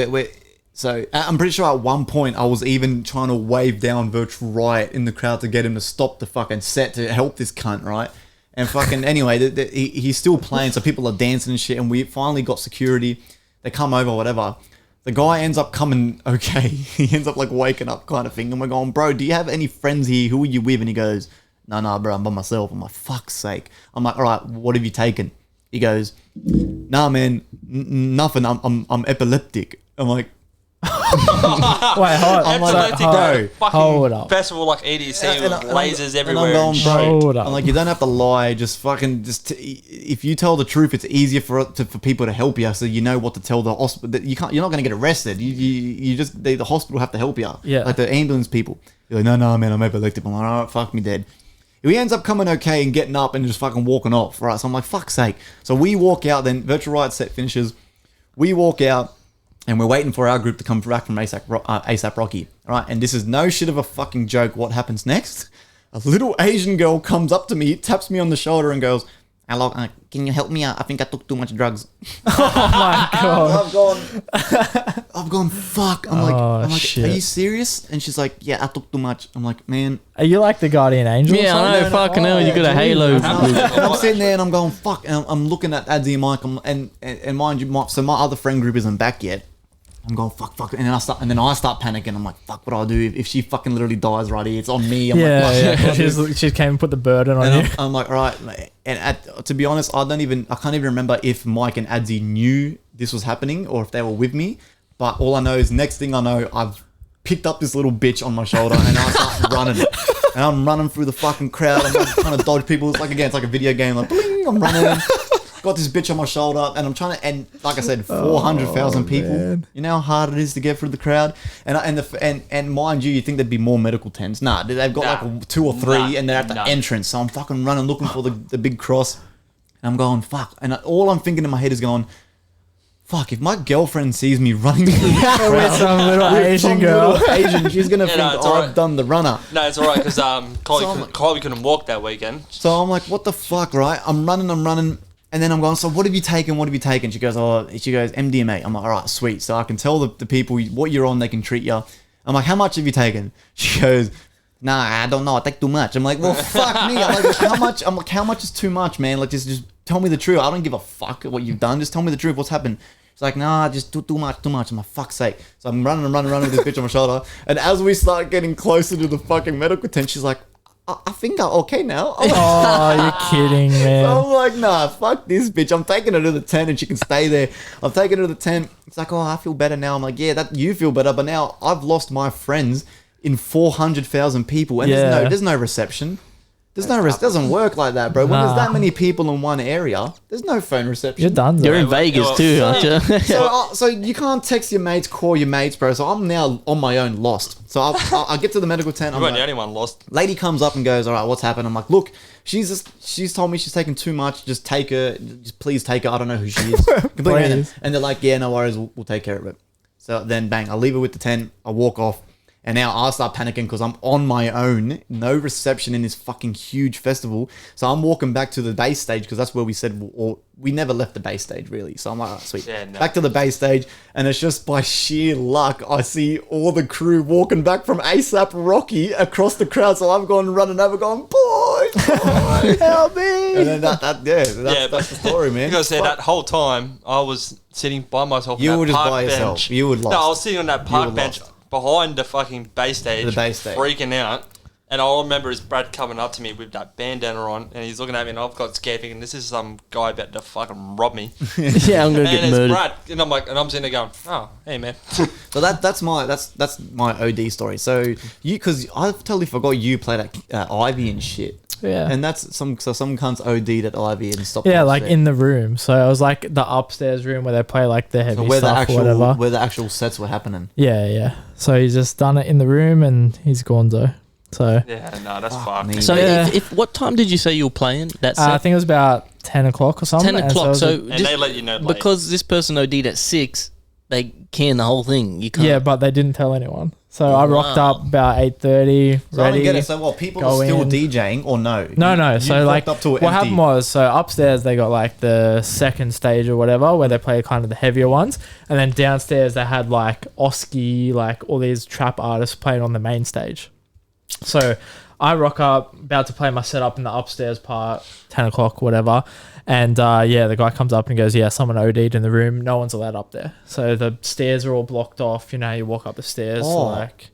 so I'm pretty sure at one point I was even trying to wave down Virtual Riot in the crowd to get him to stop the fucking set to help this cunt, right? And fucking anyway, he's still playing, so people are dancing and shit. And we finally got security. They come over, whatever. The guy ends up coming okay. He ends up like waking up kind of thing. And we're going, bro, do you have any friends here? Who are you with? And he goes, no, bro, I'm by myself. I'm like, fuck's sake. I'm like, all right, what have you taken? He goes, nah, man, nothing. I'm epileptic. I'm like, Wait, hold I'm like, Epileptic, bro, fucking hold up. festival like EDC And with I'm lasers going, everywhere. and shit. bro, Hold up. I'm like, you don't have to lie. Just fucking, if you tell the truth, it's easier for people to help you, so you know what to tell the hospital. You're not going to get arrested. You just the hospital have to help you. Yeah. Like the ambulance people. You're like, no, man, I'm epileptic. I'm like, all right, fuck me dead. He ends up coming okay and getting up and just fucking walking off, right? So I'm like, fuck's sake. So we walk out. Then Virtual Riot set finishes. We walk out. And we're waiting for our group to come back from ASAP Rocky. All right, and this is no shit of a fucking joke. What happens next? A little Asian girl comes up to me, taps me on the shoulder and goes, hello, can you help me out? I think I took too much drugs. Oh my god. I've gone, fuck. I'm like, shit. are you serious? And she's like, yeah, I took too much. I'm like, man. Are you like the guardian angel? or Yeah, something? I know, fucking hell, you got a halo. And I'm sitting there and I'm going, fuck. And I'm looking at Adzi and Mike, and mind you, so my other friend group isn't back yet. I'm going, fuck. And then I start panicking. I'm like, fuck, what do I do? If she fucking literally dies right here, it's on me. I'm Yeah, like, fuck, yeah. She came and put the burden on and you. I'm like, all right. And to be honest, I can't even remember if Mike and Adzi knew this was happening or if they were with me. But all I know is next thing I know, I've picked up this little bitch on my shoulder and I start running. And I'm running through the fucking crowd. I'm like trying to dodge people. It's like a video game. Like, bling, I'm running. got this bitch on my shoulder, and I'm trying to, and like I said, 400,000 people. man. You know how hard it is to get through the crowd, and mind you think there'd be more medical tents. Nah, they've got like 2 or 3, and they're at the entrance. So I'm fucking running looking for the big cross, and I'm going fuck, and all I'm thinking in my head is going, fuck, if my girlfriend sees me running through the crowd With some little Asian girl. she's gonna think it's I've alright. done the runner. No, it's alright because Chloe couldn't walk that weekend. So I'm like, what the fuck, right? I'm running, and then I'm going, so what have you taken? She goes, MDMA. I'm like, all right, sweet. So I can tell the people what you're on, they can treat you. I'm like, how much have you taken? She goes, nah, I don't know. I take too much. I'm like, well, fuck me. I'm like, how much? I'm like, how much is too much, man? Like, just tell me the truth. I don't give a fuck what you've done. Just tell me the truth. What's happened? She's like, nah, just too much. I'm like, fuck's sake. So I'm running with this bitch on my shoulder. And as we start getting closer to the fucking medical tent, she's like, I think I'm okay now. I'm like, Oh, you're kidding, man. so I'm like, nah, fuck this bitch. I'm taking her to the tent and she can stay there. I'm taking her to the tent. It's like, oh, I feel better now. I'm like, yeah, that you feel better, but now I've lost my friends in 400,000 people, and there's no reception. There's no doesn't work like that, bro. When there's that many people in one area, there's no phone reception. You're done. You're in Though. Vegas too, aren't you? So you can't text your mates, call your mates, bro. So I'm now on my own, lost. So I get to the medical tent. You weren't the only one lost. Lady comes up and goes, all right, what's happened? I'm like, look, she's told me she's taken too much. Just take her. Just please take her. I don't know who she is. Completely random. And they're like, yeah, no worries. We'll take care of it. So then bang, I leave her with the tent. I walk off. And now I start panicking because I'm on my own. No reception in this fucking huge festival. So I'm walking back to the base stage because that's where we said, or we never left the base stage really. So I'm like, oh, sweet. Yeah, no. Back to the base stage. And it's just by sheer luck, I see all the crew walking back from ASAP Rocky across the crowd. So I'm going running over going, boys, help me. And then that's the story, man. Because that whole time I was sitting by myself You on were that just park by yourself. bench. You were lost. No, I was sitting on that park bench behind the fucking base stage, freaking out. And all I remember is Brad coming up to me with that bandana on, and he's looking at me, and I've got scared thinking, this is some guy about to fucking rob me. Yeah, I'm gonna get murdered. Brad, and I'm like, and I'm sitting there going, oh, hey man. So that's my OD story. So because I totally forgot you played at Ivy and shit. Yeah. And that's some cunts OD'd at Ivy and stopped. Yeah, like in the room. So it was like the upstairs room where they play like the heavy stuff or whatever. Where the actual sets were happening. Yeah. So he's just done it in the room and he's gone though. So yeah, no, that's fucked. So if what time did you say you were playing that set? I think it was about 10 o'clock or something. 10 o'clock. And they let you know late. Because this person OD'd at 6, they can the whole thing. You can't. Yeah, but they didn't tell anyone. So I rocked up about 8:30, So I don't ready. get it. So what? People are still DJing or no? No. So like, up to what happened was, so upstairs they got like the second stage or whatever, where they play kind of the heavier ones, and then downstairs they had like Oski, like all these trap artists playing on the main stage. So I rock up, about to play my setup in the upstairs part, 10 o'clock, whatever. And the guy comes up and goes, yeah, someone OD'd in the room. No one's allowed up there. So the stairs are all blocked off. You know, you walk up the stairs.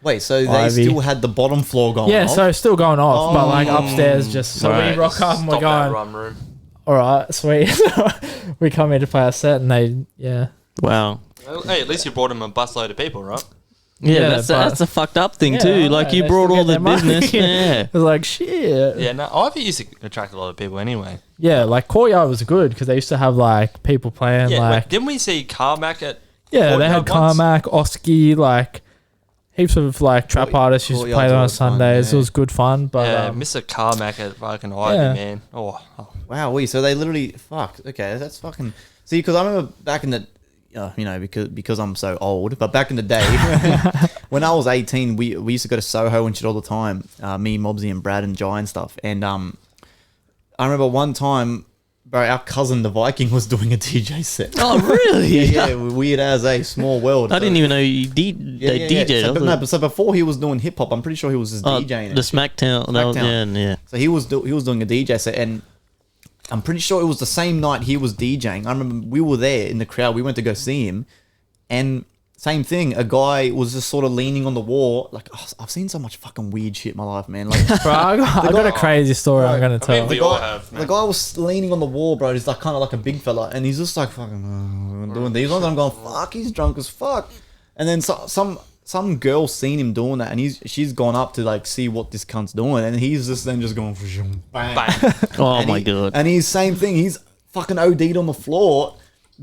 Wait, so they Ivy. still had the bottom floor going off? Yeah, so still going off, but like upstairs just... So we rock up and we're going, room. all right, sweet. We come here to play our set and they, Wow. Hey, at least you brought him a busload of people, right? Yeah, that's a fucked up thing too. Like you they brought still all get the their money. business. Yeah. It was like, shit. Yeah, no, Ivy used to attract a lot of people anyway. Yeah, like Courtyard was good because they used to have like people playing like... didn't we see Carmack at Yeah, they had Courtyard once? Carmack, Oski, like heaps of like trap artists used to play there on Sundays. Fun, yeah. It was good fun, but Yeah, Mr. Carmack at fucking Ivy, man. Oh. Wow, so they literally... Fuck, okay, that's fucking... See, because I remember back in the... because I'm so old, but back in the day, when I was 18, we used to go to Soho and shit all the time. Me, Mobsy, and Brad and Jai and stuff. And I remember one time, bro, our cousin the Viking was doing a DJ set. Oh really? yeah, weird as a small world. I didn't even know you DJ'd. So before he was doing hip hop, I'm pretty sure he was just DJing. The Smacktown. Yeah. So he was doing a DJ set, and I'm pretty sure it was the same night he was DJing. I remember we were there in the crowd. We went to go see him, and same thing. A guy was just sort of leaning on the wall. Like, I've seen so much fucking weird shit in my life, man. Like, bro, I got a crazy story I'm gonna tell. We all have, man. The guy was leaning on the wall, bro. He's like kind of like a big fella, and he's just like fucking doing these ones. And I'm going, fuck, he's drunk as fuck. And then some girl seen him doing that, and she's gone up to like see what this cunt's doing, and he's just then just going bang. Oh my god! And he's same thing. He's fucking OD'd on the floor.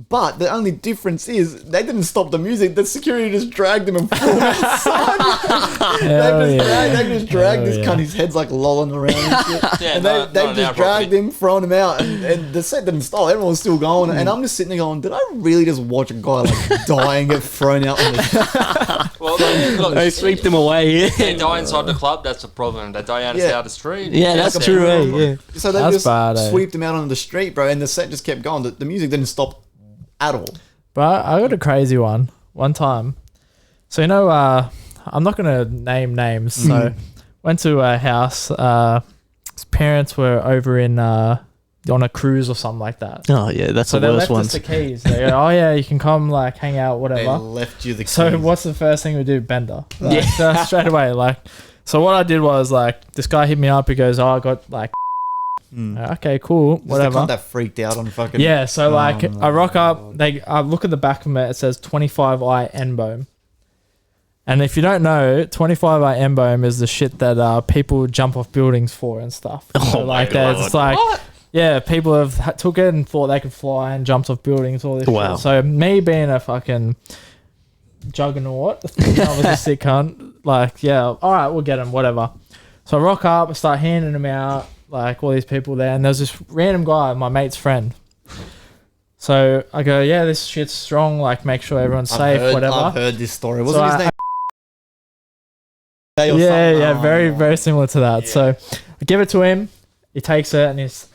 But the only difference is they didn't stop the music. The security just dragged him and threw him outside. They just dragged this cunt. His head's like lolling around and shit. Yeah, And not they an just our dragged property. him, thrown him out, and the set didn't stop. Everyone was still going. And I'm just sitting there going, did I really just watch a guy like die and get thrown out on the Well, look, They sweep them away. they die inside the club, that's the problem. They die outside Yeah. the street. Yeah, that's true. Yeah. So they That's just bad, eh? sweeped him out onto the street, bro, and the set just kept going. The music didn't stop at all. But I got a crazy one time. So I'm not gonna name names. So went to a house. His parents were over in on a cruise or something like that. Oh yeah, that's So the they worst left us ones. the keys. They go, oh yeah, you can come like hang out, They whatever. left you the keys. So what's the first thing we do? Bender. Like, Yeah. so straight away. Like, so what I did was like, this guy hit me up. He goes, oh, I got like, okay, cool, Just whatever. the cunt that freaked out on fucking... Yeah, so like Oh, I rock up, I look at the back of it, it says 25i N-Bohm. And if you don't know, 25i N-Bohm is the shit that people jump off buildings for and stuff. So, like that, it's like, yeah, people have took it and thought they could fly and jumped off buildings, all this Wow. shit. So me being a fucking juggernaut, I was a sick cunt, like, yeah, all right, we'll get him, whatever. So I rock up, I start handing them out, like all these people there, and there's this random guy, my mate's friend. So I go, yeah, this shit's strong, like make sure everyone's safe, whatever. I've heard this story. So Wasn't his name? Or yeah, something? yeah, Oh, very, yeah. very similar to that. Yeah. So I give it to him, he takes it, and it's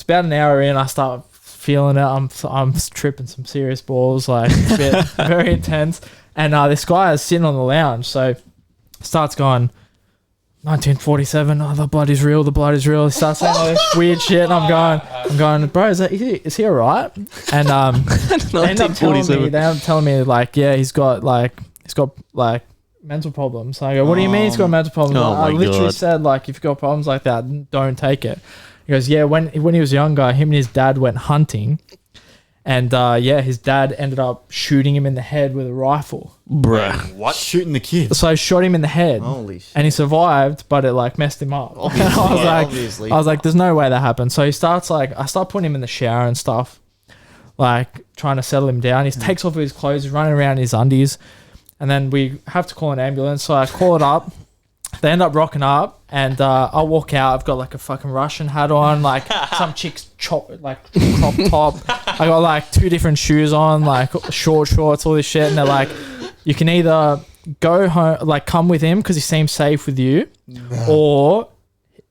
about an hour in, I start feeling it. I'm tripping some serious balls, like a bit very intense. And this guy is sitting on the lounge, so starts going 1947. Oh, the blood is real. The blood is real. He starts saying all this weird shit, and I'm going, bro, is he alright? And they end up telling me like, yeah, he's got mental problems. So I go, what do you mean he's got mental problems? Oh I my literally God. said like, if you've got problems like that, don't take it. He goes, yeah, when he was younger, him and his dad went hunting, and his dad ended up shooting him in the head with a rifle. Bruh. What? Shooting the kid. So I shot him in the head, Holy shit. and he survived, but it like messed him up. Obviously, I was like, there's no way that happened. So he starts like, I start putting him in the shower and stuff, like trying to settle him down. He takes off his clothes, he's running around in his undies, and then we have to call an ambulance. So I call it up. They end up rocking up, and I walk out. I've got like a fucking Russian hat on, like some chick's crop top. I got like 2 different shoes on, like short shorts, all this shit. And they're like, you can either go home, like come with him because he seems safe with you, or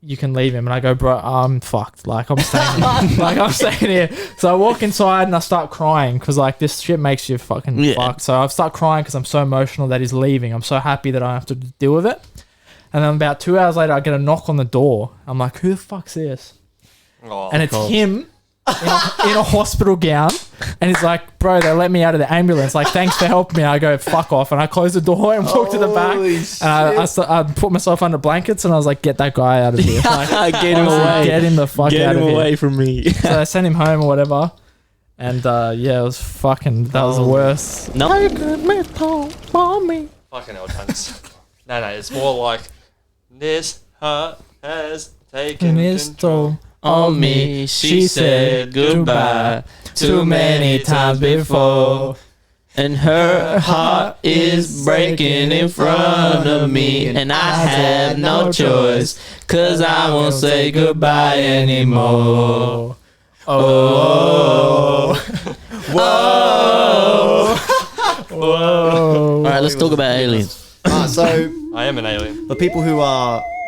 you can leave him. And I go, bro, I'm fucked. Like I'm staying here. Like I'm staying here. So I walk inside and I start crying because like this shit makes you fucking fucked. So I start crying because I'm so emotional that he's leaving. I'm so happy that I don't have to deal with it. And then about 2 hours later, I get a knock on the door. I'm like, who the fuck's this? Oh, And it's him in a hospital gown. And he's like, bro, they let me out of the ambulance. Like, thanks for helping me. I go, fuck off. And I close the door and walk to the back. Holy And I put myself under blankets and I was like, get that guy out of here. Like, Get him honestly, away. Get him the fuck Get out him of away here. from me. So I sent him home or whatever. And it was fucking, that was the worst. No. Take a mental mommy. fucking hell, tons. No, it's more like this heart has taken His control. toll On me, she said goodbye too many times before. And her heart is breaking in front of me. And I have no choice, 'cause I won't say goodbye anymore. Oh. Whoa. Whoa. Alright, let's talk about aliens. So I am an alien. the people who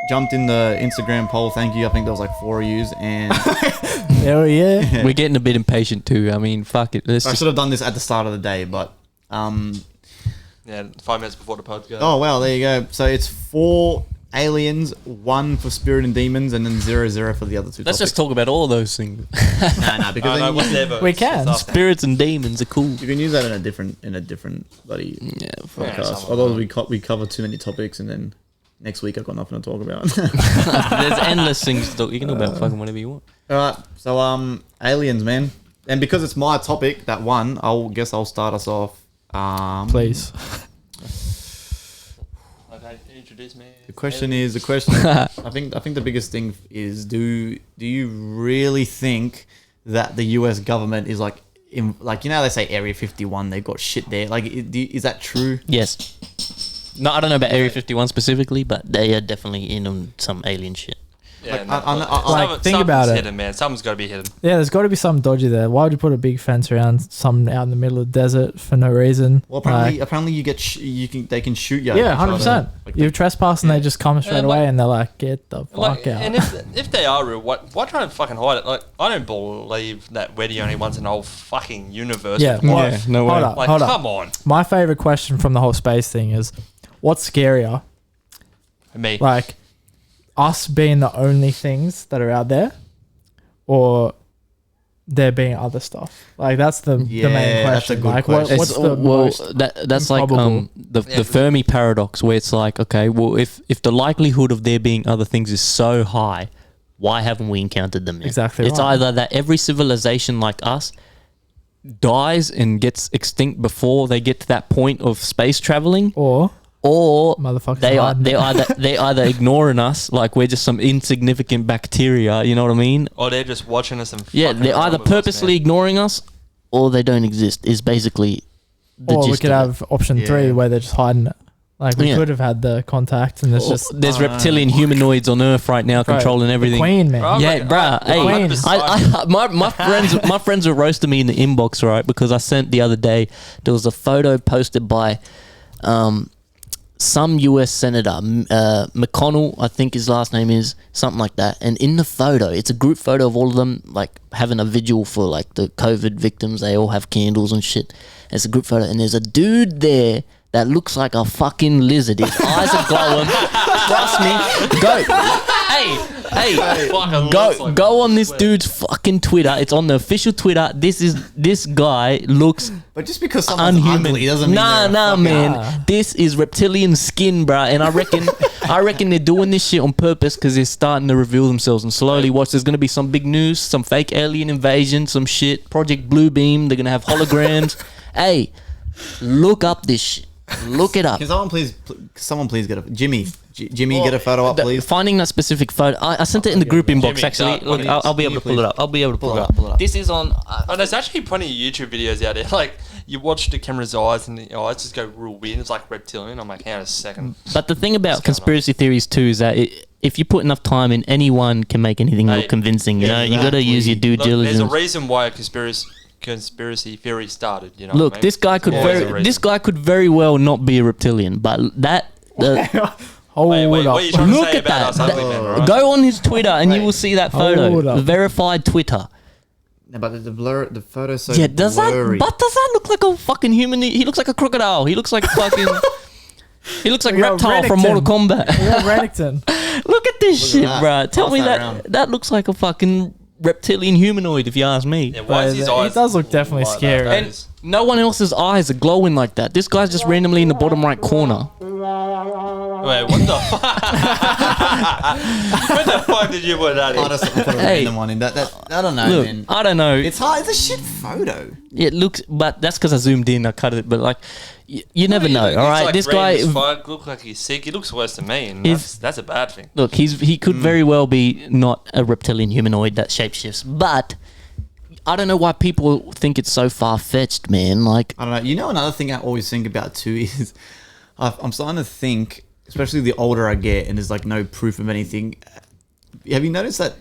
jumped in the Instagram poll, thank you. I think there was like 4 of yous, and Hell yeah. We're getting a bit impatient too. I mean, fuck it. Let's I just. should have done this at the start of the day, but Yeah, 5 minutes before the pod goes. oh well, there you go. So it's 4 aliens, 1 for spirit and demons, and then 0 for the other 2. Let's just talk about all those things. no, because no, then whatever. We can. Stuff. Spirits and demons are cool. you can use that in a different bloody Yeah, podcast. something Although like we cover too many topics, and then next week I've got nothing to talk about. there's endless things to talk. You can talk about fucking whatever you want. All right, so aliens, man, and because it's my topic, that one, I'll start us off. Please. Okay, introduce me. The question. I think the biggest thing is, do you really think that the US government is like, like, you know, they say Area 51, they've got shit there. Like, is that true? Yes. No, I don't know about Area 51 specifically, but they are definitely in on some alien shit. Yeah, like, think about it. Hidden, man. Something's got to be hidden. Yeah, there's got to be something dodgy there. Why would you put a big fence around something out in the middle of the desert for no reason? Well, apparently you get they can shoot you. Yeah, 100%. You're trespassing, they just come straight away, and they're like, "Get the fuck out." And if they are real, why try and fucking hide it? Like, I don't believe that we're the only ones in the whole fucking universe. Yeah, no way. Hold up. Come on. My favorite question from the whole space thing is, what's scarier? Me. Like, us being the only things that are out there, or there being other stuff? Like, that's the main question. That's a good like, question. what's the most that's like the Fermi paradox, where it's like, okay, well, if the likelihood of there being other things is so high, why haven't we encountered them yet? Exactly. It's either that every civilization like us dies and gets extinct before they get to that point of space traveling, or motherfuckers they either ignoring us like we're just some insignificant bacteria, you know what I mean? Or they're just watching us and they're either purposely ignoring us or they don't exist. Is basically the or gist we could of have option 3 where they're just hiding it. Like, we could have had the contact, and there's reptilian humanoids on Earth right now controlling everything. The Queen, man. Yeah, bruh. Hey, my friends were roasting me in the inbox, right? Because I sent the other day, there was a photo posted by some US senator, McConnell, I think his last name is, something like that. And in the photo, it's a group photo of all of them, like, having a vigil for, like, the COVID victims. They all have candles and shit. And it's a group photo, and there's a dude there that looks like a fucking lizard. His eyes are glowing. Trust me. Go on this dude's fucking Twitter. It's on the official Twitter. This guy looks But just because someone's ugly doesn't mean man. This is reptilian skin, bruh. And I reckon they're doing this shit on purpose because they're starting to reveal themselves. And slowly, watch, there's gonna be some big news, some fake alien invasion, some shit. Project Bluebeam. They're gonna have holograms. Hey, look up this shit. Look it up. Can someone please get a Jimmy, get a photo up, please. Finding that specific photo, I sent it in the group inbox. Actually, look, I'll be able to pull it up. Pull it up. This is on. There's actually plenty of YouTube videos out there. Like, you watch the camera's eyes and the eyes just go real weird. It's like reptilian. I'm like, hang on a second. But the thing about conspiracy theories too is that if you put enough time in, anyone can make anything look convincing. You know, you got to use your due diligence. There's a reason why a conspiracy theory started, you know. Look, what I mean? this guy could very well not be a reptilian, but that Wait, what are you trying to look say at about that. us ugly men, right? Go on his Twitter and you will see that photo. Verified Twitter. No, but the photo's so does blurry. that look like a fucking human? He looks like a crocodile. He looks like fucking. He looks like Reptile from Mortal Kombat. Yeah, Rennington. Look at this shit, that. bruh. Tell me Pass that looks like a fucking reptilian humanoid, if you ask me. Yeah, why is his eyes? He does look definitely like scary. that? And no one else's eyes are glowing like that. This guy's just randomly in the bottom right corner. Wait, what the fuck? Where the fuck did you put that in? I just put a random one in. That I don't know, Look, man. I don't know. It's hard. It's a shit photo. It looks, but that's because I zoomed in. I cut it, but like, you never know. He All looks right, like this red guy. as fuck, look like he's sick. He looks worse than me, and that's a bad thing. Look, he could very well be not a reptilian humanoid that shapeshifts, but I don't know why people think it's so far fetched, man. Like, I don't know. You know, another thing I always think about too is I'm starting to think, especially the older I get, and there's like no proof of anything. Have you noticed that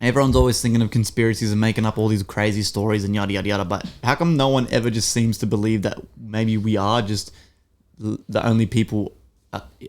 everyone's always thinking of conspiracies and making up all these crazy stories and yada yada yada? But how come no one ever just seems to believe that maybe we are just the only people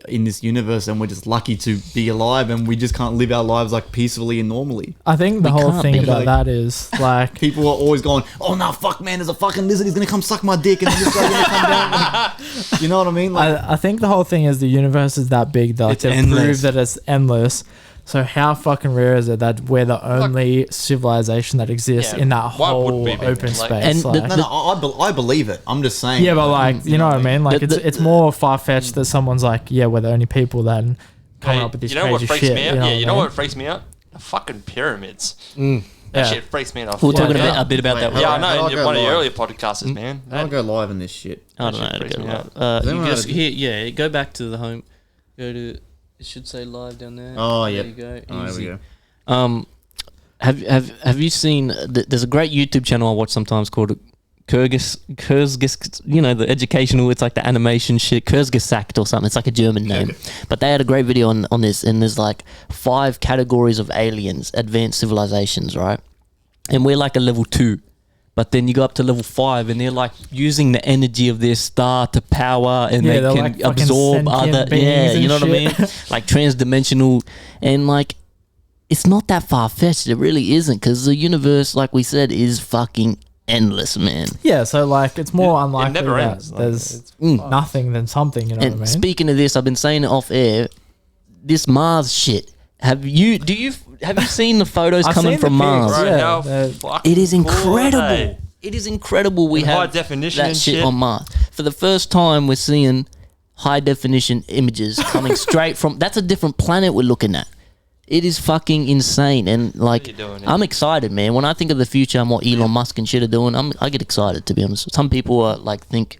in this universe, and we're just lucky to be alive, and we just can't live our lives like peacefully and normally? I think the whole thing about that is like people are always going, "Oh no, fuck, man! There's a fucking lizard. He's gonna come suck my dick, and then this guy's gonna come down." You know what I mean? Like, I think the whole thing is the universe is that big that It's to endless. prove that it's endless. So how fucking rare is it that we're the only civilization that exists in that why would whole we be? open Like- space? And like, I believe it. I'm just saying. yeah, but like, you know what I mean? Like, it's more far fetched that someone's like, yeah, we're the only people that coming up with this you know what crazy freaks shit. me out? You know You know what what freaks me out? The fucking pyramids. Mm. That Yeah. shit freaks me out. we're talking yeah. a bit about that. Wait, Yeah, I I'll know. go One of the live. earlier podcasts, man. I'll go live in this shit. I don't know how to freaks go me live. Does You anyone just have- here, go back to the home. Go to. It should say live down there. Oh, there yeah. you go. Oh, there we Easy. go. Have you seen? There's a great YouTube channel I watch sometimes called Kurzges, you know, the educational, it's like the animation shit, Kurzgesagt or something. It's like a German name. But they had a great video on this, and there's like 5 categories of aliens, advanced civilizations, right? And we're like a level 2. But then you go up to level 5, and they're like using the energy of their star to power, and they can like absorb other. Yeah, you know what I mean? Like transdimensional, and like it's not that far fetched. It really isn't, because the universe, like we said, is fucking endless, man. Yeah, so like it's more unlikely never that ends. Like, there's nothing than something. You know And what I mean? speaking of this, I've been saying it off air. This Mars shit. Have you seen the photos I've coming seen from the Mars? pics, Bro, yeah, how they're- fucking It is cool are incredible. they? It is incredible. We And have high definition that and shit shit. on Mars. For the first time, we're seeing high definition images coming straight from. That's a different planet we're looking at. It is fucking insane, and like you doing, I'm excited, man. When I think of the future and what Elon Musk and shit are doing, I get excited, to be honest. Some people are like think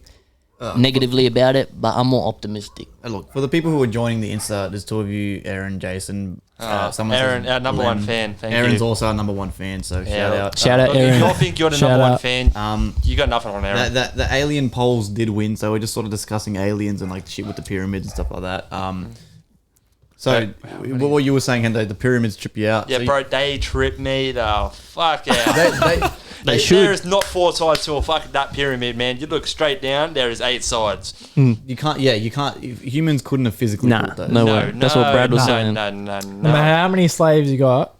negatively about it, but I'm more optimistic. Look, for the people who are joining the Insta, there's 2 of you, Aaron, Jason. Someone Aaron, says our number Glenn. one fan. Thank Aaron's you. also our number 1 fan, so Yeah, shout out. Shout out, Look, Aaron. if you all think you're the Shout number one out. fan, you got nothing on Aaron. The alien polls did win, so we're just sort of discussing aliens and like shit with the pyramids and stuff like that. So what you were saying, Hendo, the pyramids trip you out. Yeah, so bro, they trip me the fuck out. They should. There is not 4 sides to a fucking that pyramid, man. You look straight down, there is 8 sides. you can't. Yeah, you can't. Humans couldn't have physically Nah, built those. no way. That's what Brad was saying. No. No matter how many slaves you got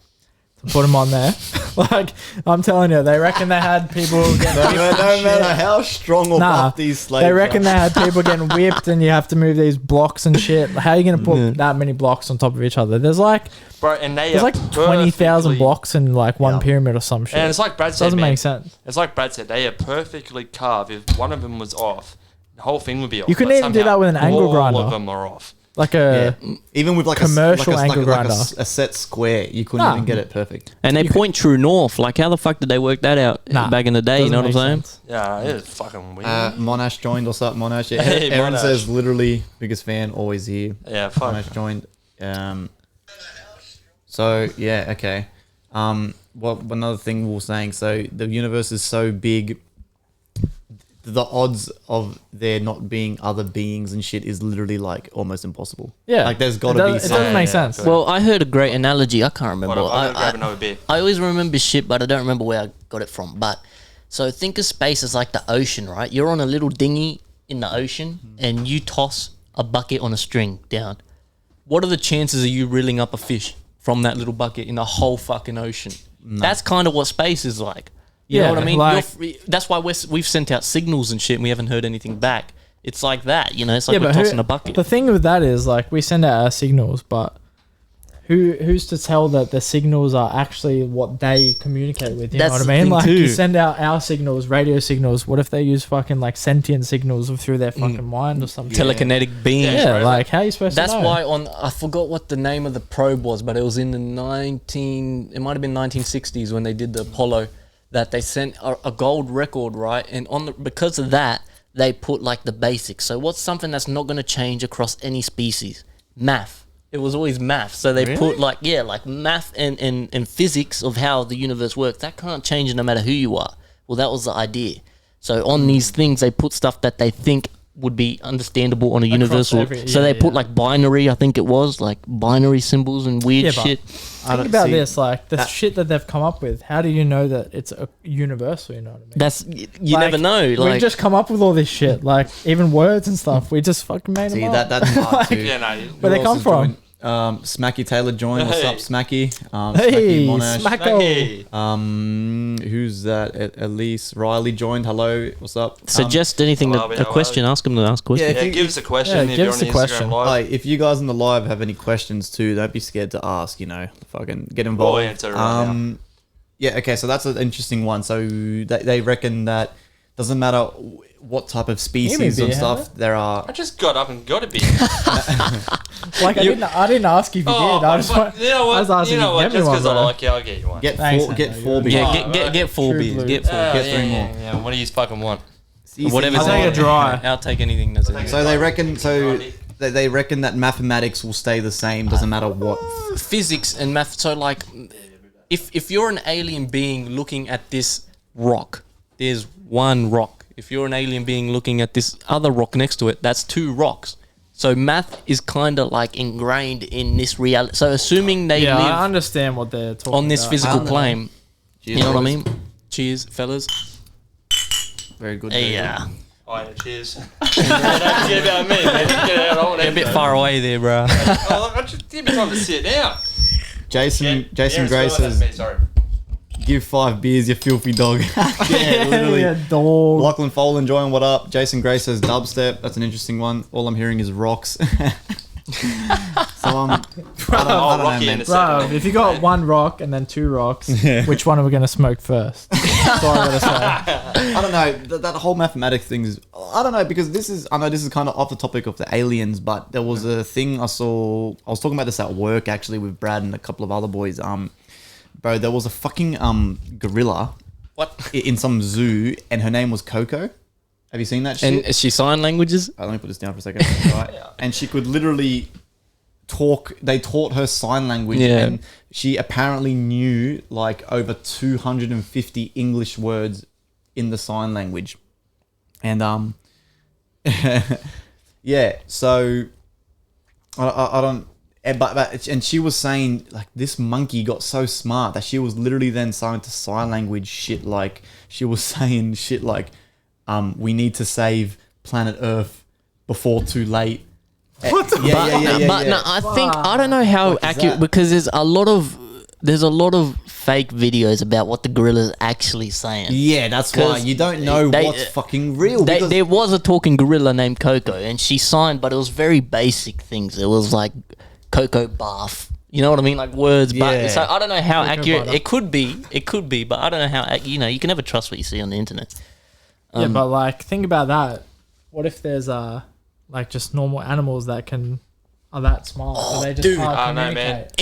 to put them on there, like I'm telling you, they reckon they had people getting No matter how strong or Nah, buff these slaves they reckon are. they had people getting whipped, and you have to move these blocks and shit. How are you going to put that many blocks on top of each other? There's like Bro, and they there's are like 20,000 perfectly- blocks in like one pyramid or some shit. And it's like Brad said, Doesn't man, make sense. It's like Brad said, they are perfectly carved. If one of them was off, the whole thing would be off. You couldn't But even do somehow that with an angle grinder. All of them are off. Like a Even with like commercial a, angle like a, grinder. a set square, you couldn't Nah. even get it perfect. And they point true north. Like, how the fuck did they work that out Nah, back in the day? You know what I'm saying? Yeah, it is fucking weird. Monash joined. What's up, Monash? Yeah, Hey, Aaron Monash. says literally biggest fan, always here. Yeah, fuck. Monash joined. So yeah, okay. Well, another thing we were saying. So the universe is so big. The odds of there not being other beings and shit is literally like almost impossible. Yeah. like there's got It to be. does- it some- doesn't make Yeah, sense. Well, I heard a great analogy. I can't remember. Hold on, I'm gonna grab I, another beer. I always remember shit, but I don't remember where I got it from. But so think of space as like the ocean, right? You're on a little dinghy in the ocean, and you toss a bucket on a string down. What are the chances of you reeling up a fish from that little bucket in the whole fucking ocean? That's kind of what space is like. You know Yeah, what I mean? like- You're free, that's why we've sent out signals and shit, and we haven't heard anything back. It's like that, you know. It's like we're tossing a bucket. The thing with that is like we send out our signals, but who's to tell that the signals are actually what they communicate with? You That's know what the I mean? thing Like too. you send out our signals, radio signals. What if they use fucking like sentient signals through their fucking mind or something? Telekinetic beings. Yeah, right. like how are you supposed That's to know? why I forgot what the name of the probe was, but it was in the it might have been 1960s when they did the Apollo, that they sent a gold record, right? And because of that, they put like the basics. So what's something that's not going to change across any species? Math. It was always math. So they put like math and physics of how the universe works. That can't change no matter who you are. Well, that was the idea. So on these things, they put stuff that they think would be understandable on a universal. So they put like binary, I think it was, like binary symbols and weird Yeah, but shit. Think about this, like the shit that they've come up with. How do you know that it's a universal? You know what I mean? That's you Like, never know. we Like just come up with all this shit, like even words and stuff. We just fucking made See them up. that's hard too. Yeah, no. Where they Who come else has from? joined? Smacky Taylor joined. What's Hey. up, Smacky? Hey, Smacky Monash. Smacko. Hey. Who's that? Elise Riley joined. Hello, what's up? suggest anything, hello, a hello. question. Ask them to ask questions. Yeah, Yeah, you- give us a question Yeah, if give you're us on the a Instagram question. live. if you guys in the live have any questions too, don't be scared to ask. You know, fucking get We'll involved. answer right now. Yeah, okay, so that's an interesting one. So they reckon that doesn't matter what type of species beer, and stuff haven't there are. I just got up and got a beer. Like I didn't ask if you did. I just fuck, you know I was what? asking You know if what? you Just get me one, because I bro. like you, I'll get you one. Get Thanks, four, Hendo, get four you're- beers. Yeah, get 4 True beers. blue. Get 4. Get three more. Yeah, what do you fucking want? Whatever's I'll take a dry. I'll take anything that's in So they reckon. So they reckon that mathematics will stay the same. Doesn't matter what. physics and math. So like if you're an alien being looking at this rock, there's one rock. If you're an alien being looking at this other rock next to it, that's two rocks. So math is kind of like ingrained in this reality. So assuming they Yeah, I live understand what they're talking on this about. physical I don't know. plane, Cheers, you know what I boys. mean? Cheers, fellas. Very good. Hey, yeah. Oh, yeah, cheers. Don't forget about me, man. Get out all Get a bit far away there, bro. Oh, I just give me time to sit down. Jason Aaron's Gray smiling at says, me, sorry. "Give 5 beers, you filthy dog." Yeah, literally. Yeah, dog. Lachlan Folan, join. What up? Jason Gray says dubstep. That's an interesting one. All I'm hearing is rocks. So I don't know, Rocky in man. a Bro, second. if you got one rock and then two rocks, which one are we gonna smoke first? That's all I gotta say. I don't know. That whole mathematics thing is. I don't know because I know this is kind of off the topic of the aliens, but there was a thing I saw. I was talking about this at work actually with Brad and a couple of other boys. Bro, there was a fucking gorilla. What? In some zoo, and her name was Coco. Have you seen that shit? And is she sign languages? Let me put this down for a second. Right. And she could literally talk. They taught her sign language, Yeah. and she apparently knew like over 250 English words in the sign language. And yeah. So I don't. And she was saying like this monkey got so smart that she was literally then starting to sign language shit. Like she was saying shit like, we need to save planet Earth before too late. What the But no, I think I don't know how What is accurate that? because there's a lot of fake videos about what the gorilla's actually saying. Yeah, that's why 'Cause you don't know they- what's fucking real. Because There was a talking gorilla named Coco, and she signed, but it was very basic things. It was like Coco bath. You know what I mean? Like words. Yeah. But so I don't know how Cocoa accurate butter. it could be. It could be, but I don't know how. You know, you can never trust what you see on the internet. Yeah, but like, think about that. What if there's like just normal animals that are that smart? So they just dude. can't I know, man. communicate.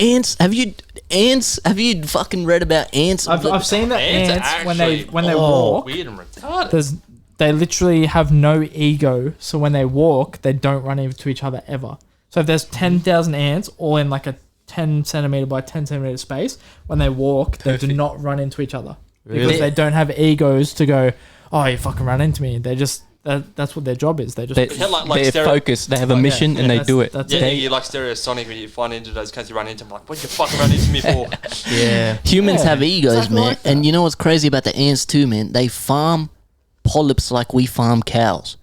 Ants? Have you fucking read about ants? I've seen the Ants are ants actually when they walk. weird and retarded. They literally have no ego. So when they walk, they don't run into each other ever. So if there's 10,000 ants all in like a 10 centimeter by 10 centimeter space, when they walk, they do not run into each other because Really? they don't have egos to go, oh, you fucking ran into me. They just that's what their job is. They just They're, like they're stereo- focused. They have a mission and they that's- do it. that's Yeah, it. you like Stereosonic when you find into those cunts you run into them like, what you fucking run into me for? yeah, Humans Yeah, have egos, exactly man. like that. And you know what's crazy about the ants too, man? They farm polyps like we farm cows.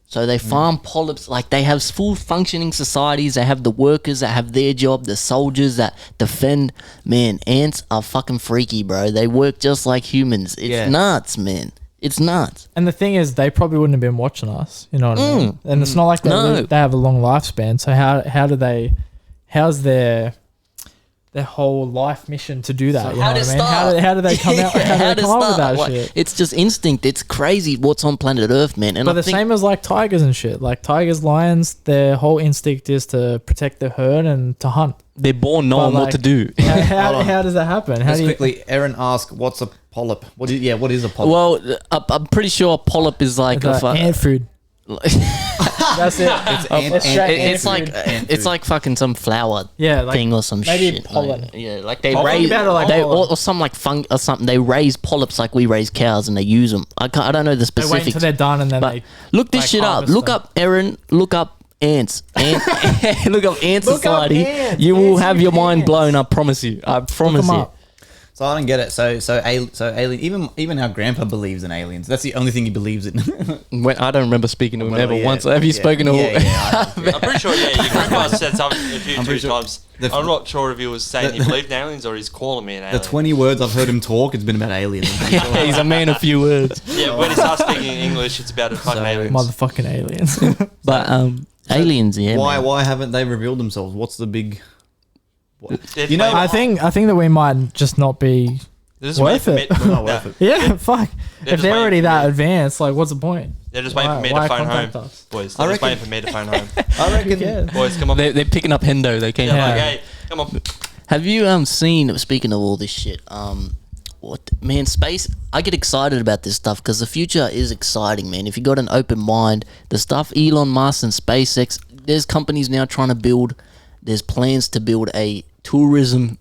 So they farm polyps like they have full functioning societies. They have the workers that have their job, the soldiers that defend. Man, ants are fucking freaky, bro. They work just like humans. It's Yeah. nuts, man. It's nuts. And the thing is, they probably wouldn't have been watching us. You know what I mean? And it's not like No. they have a long lifespan. So how's their whole life mission to do that? You know How what to I mean? start? How do they come out? How do they come up with that Like, shit? it's just instinct. It's crazy what's on planet Earth, man. And But I the think same as like tigers and shit. Like tigers, lions, their whole instinct is to protect the herd and to hunt. they're born knowing But, what like, to do. How does that happen? How Just do you? quickly, Aaron asked, "What's a polyp?" What is a polyp? Well, I'm pretty sure a polyp is like It's like ant food. That's it. it's like ant it's food. like fucking some flower Yeah, like thing or some maybe shit. pollen. Like, yeah, like they Pollen? raise Think about it like they pollen. or some like fung or something. They raise polyps like we raise cows, and they use them. I don't know the They wait specifics. until they're done and then But they look this like, shit up. harvest Look them. up, Aaron. Look up ants. Look up ant Look up society. ants. You will Ants have with your mind ants. blown. I promise you. I promise them you. up. So I don't get it. So alien. Even our grandpa believes in aliens. That's the only thing he believes in. I don't remember speaking to him Well, ever yeah. once. Have you Yeah. spoken to? Yeah, I'm pretty sure, yeah, your grandpa said something a few I'm pretty sure times. the- I'm not sure if he was saying he believed in aliens or he's calling me an The alien. 20 words I've heard him talk, it's been about aliens. I'm pretty sure. He's a man of few words. Yeah, when he starts speaking English, it's about a fucking aliens. Motherfucking aliens. But aliens, yeah. Why man. why haven't they revealed themselves? What's the big? They're You know, I think that we might just not be. they're just worth waiting for it. me. Not worth it. Yeah, fuck. They're If just they're waiting already for that me. advanced, like, what's the point? They're just waiting for me Why to phone contact home. us? Boys, I they're just reckon- waiting for me to phone home. I reckon. cares? Boys, come on. They're picking up Hendo. They came. Yeah, Yeah. like, hey, come on. Have you seen? Speaking of all this shit, what man? Space. I get excited about this stuff because the future is exciting, man. If you got an open mind, the stuff Elon Musk and SpaceX. There's companies now trying to build. There's plans to build a tourism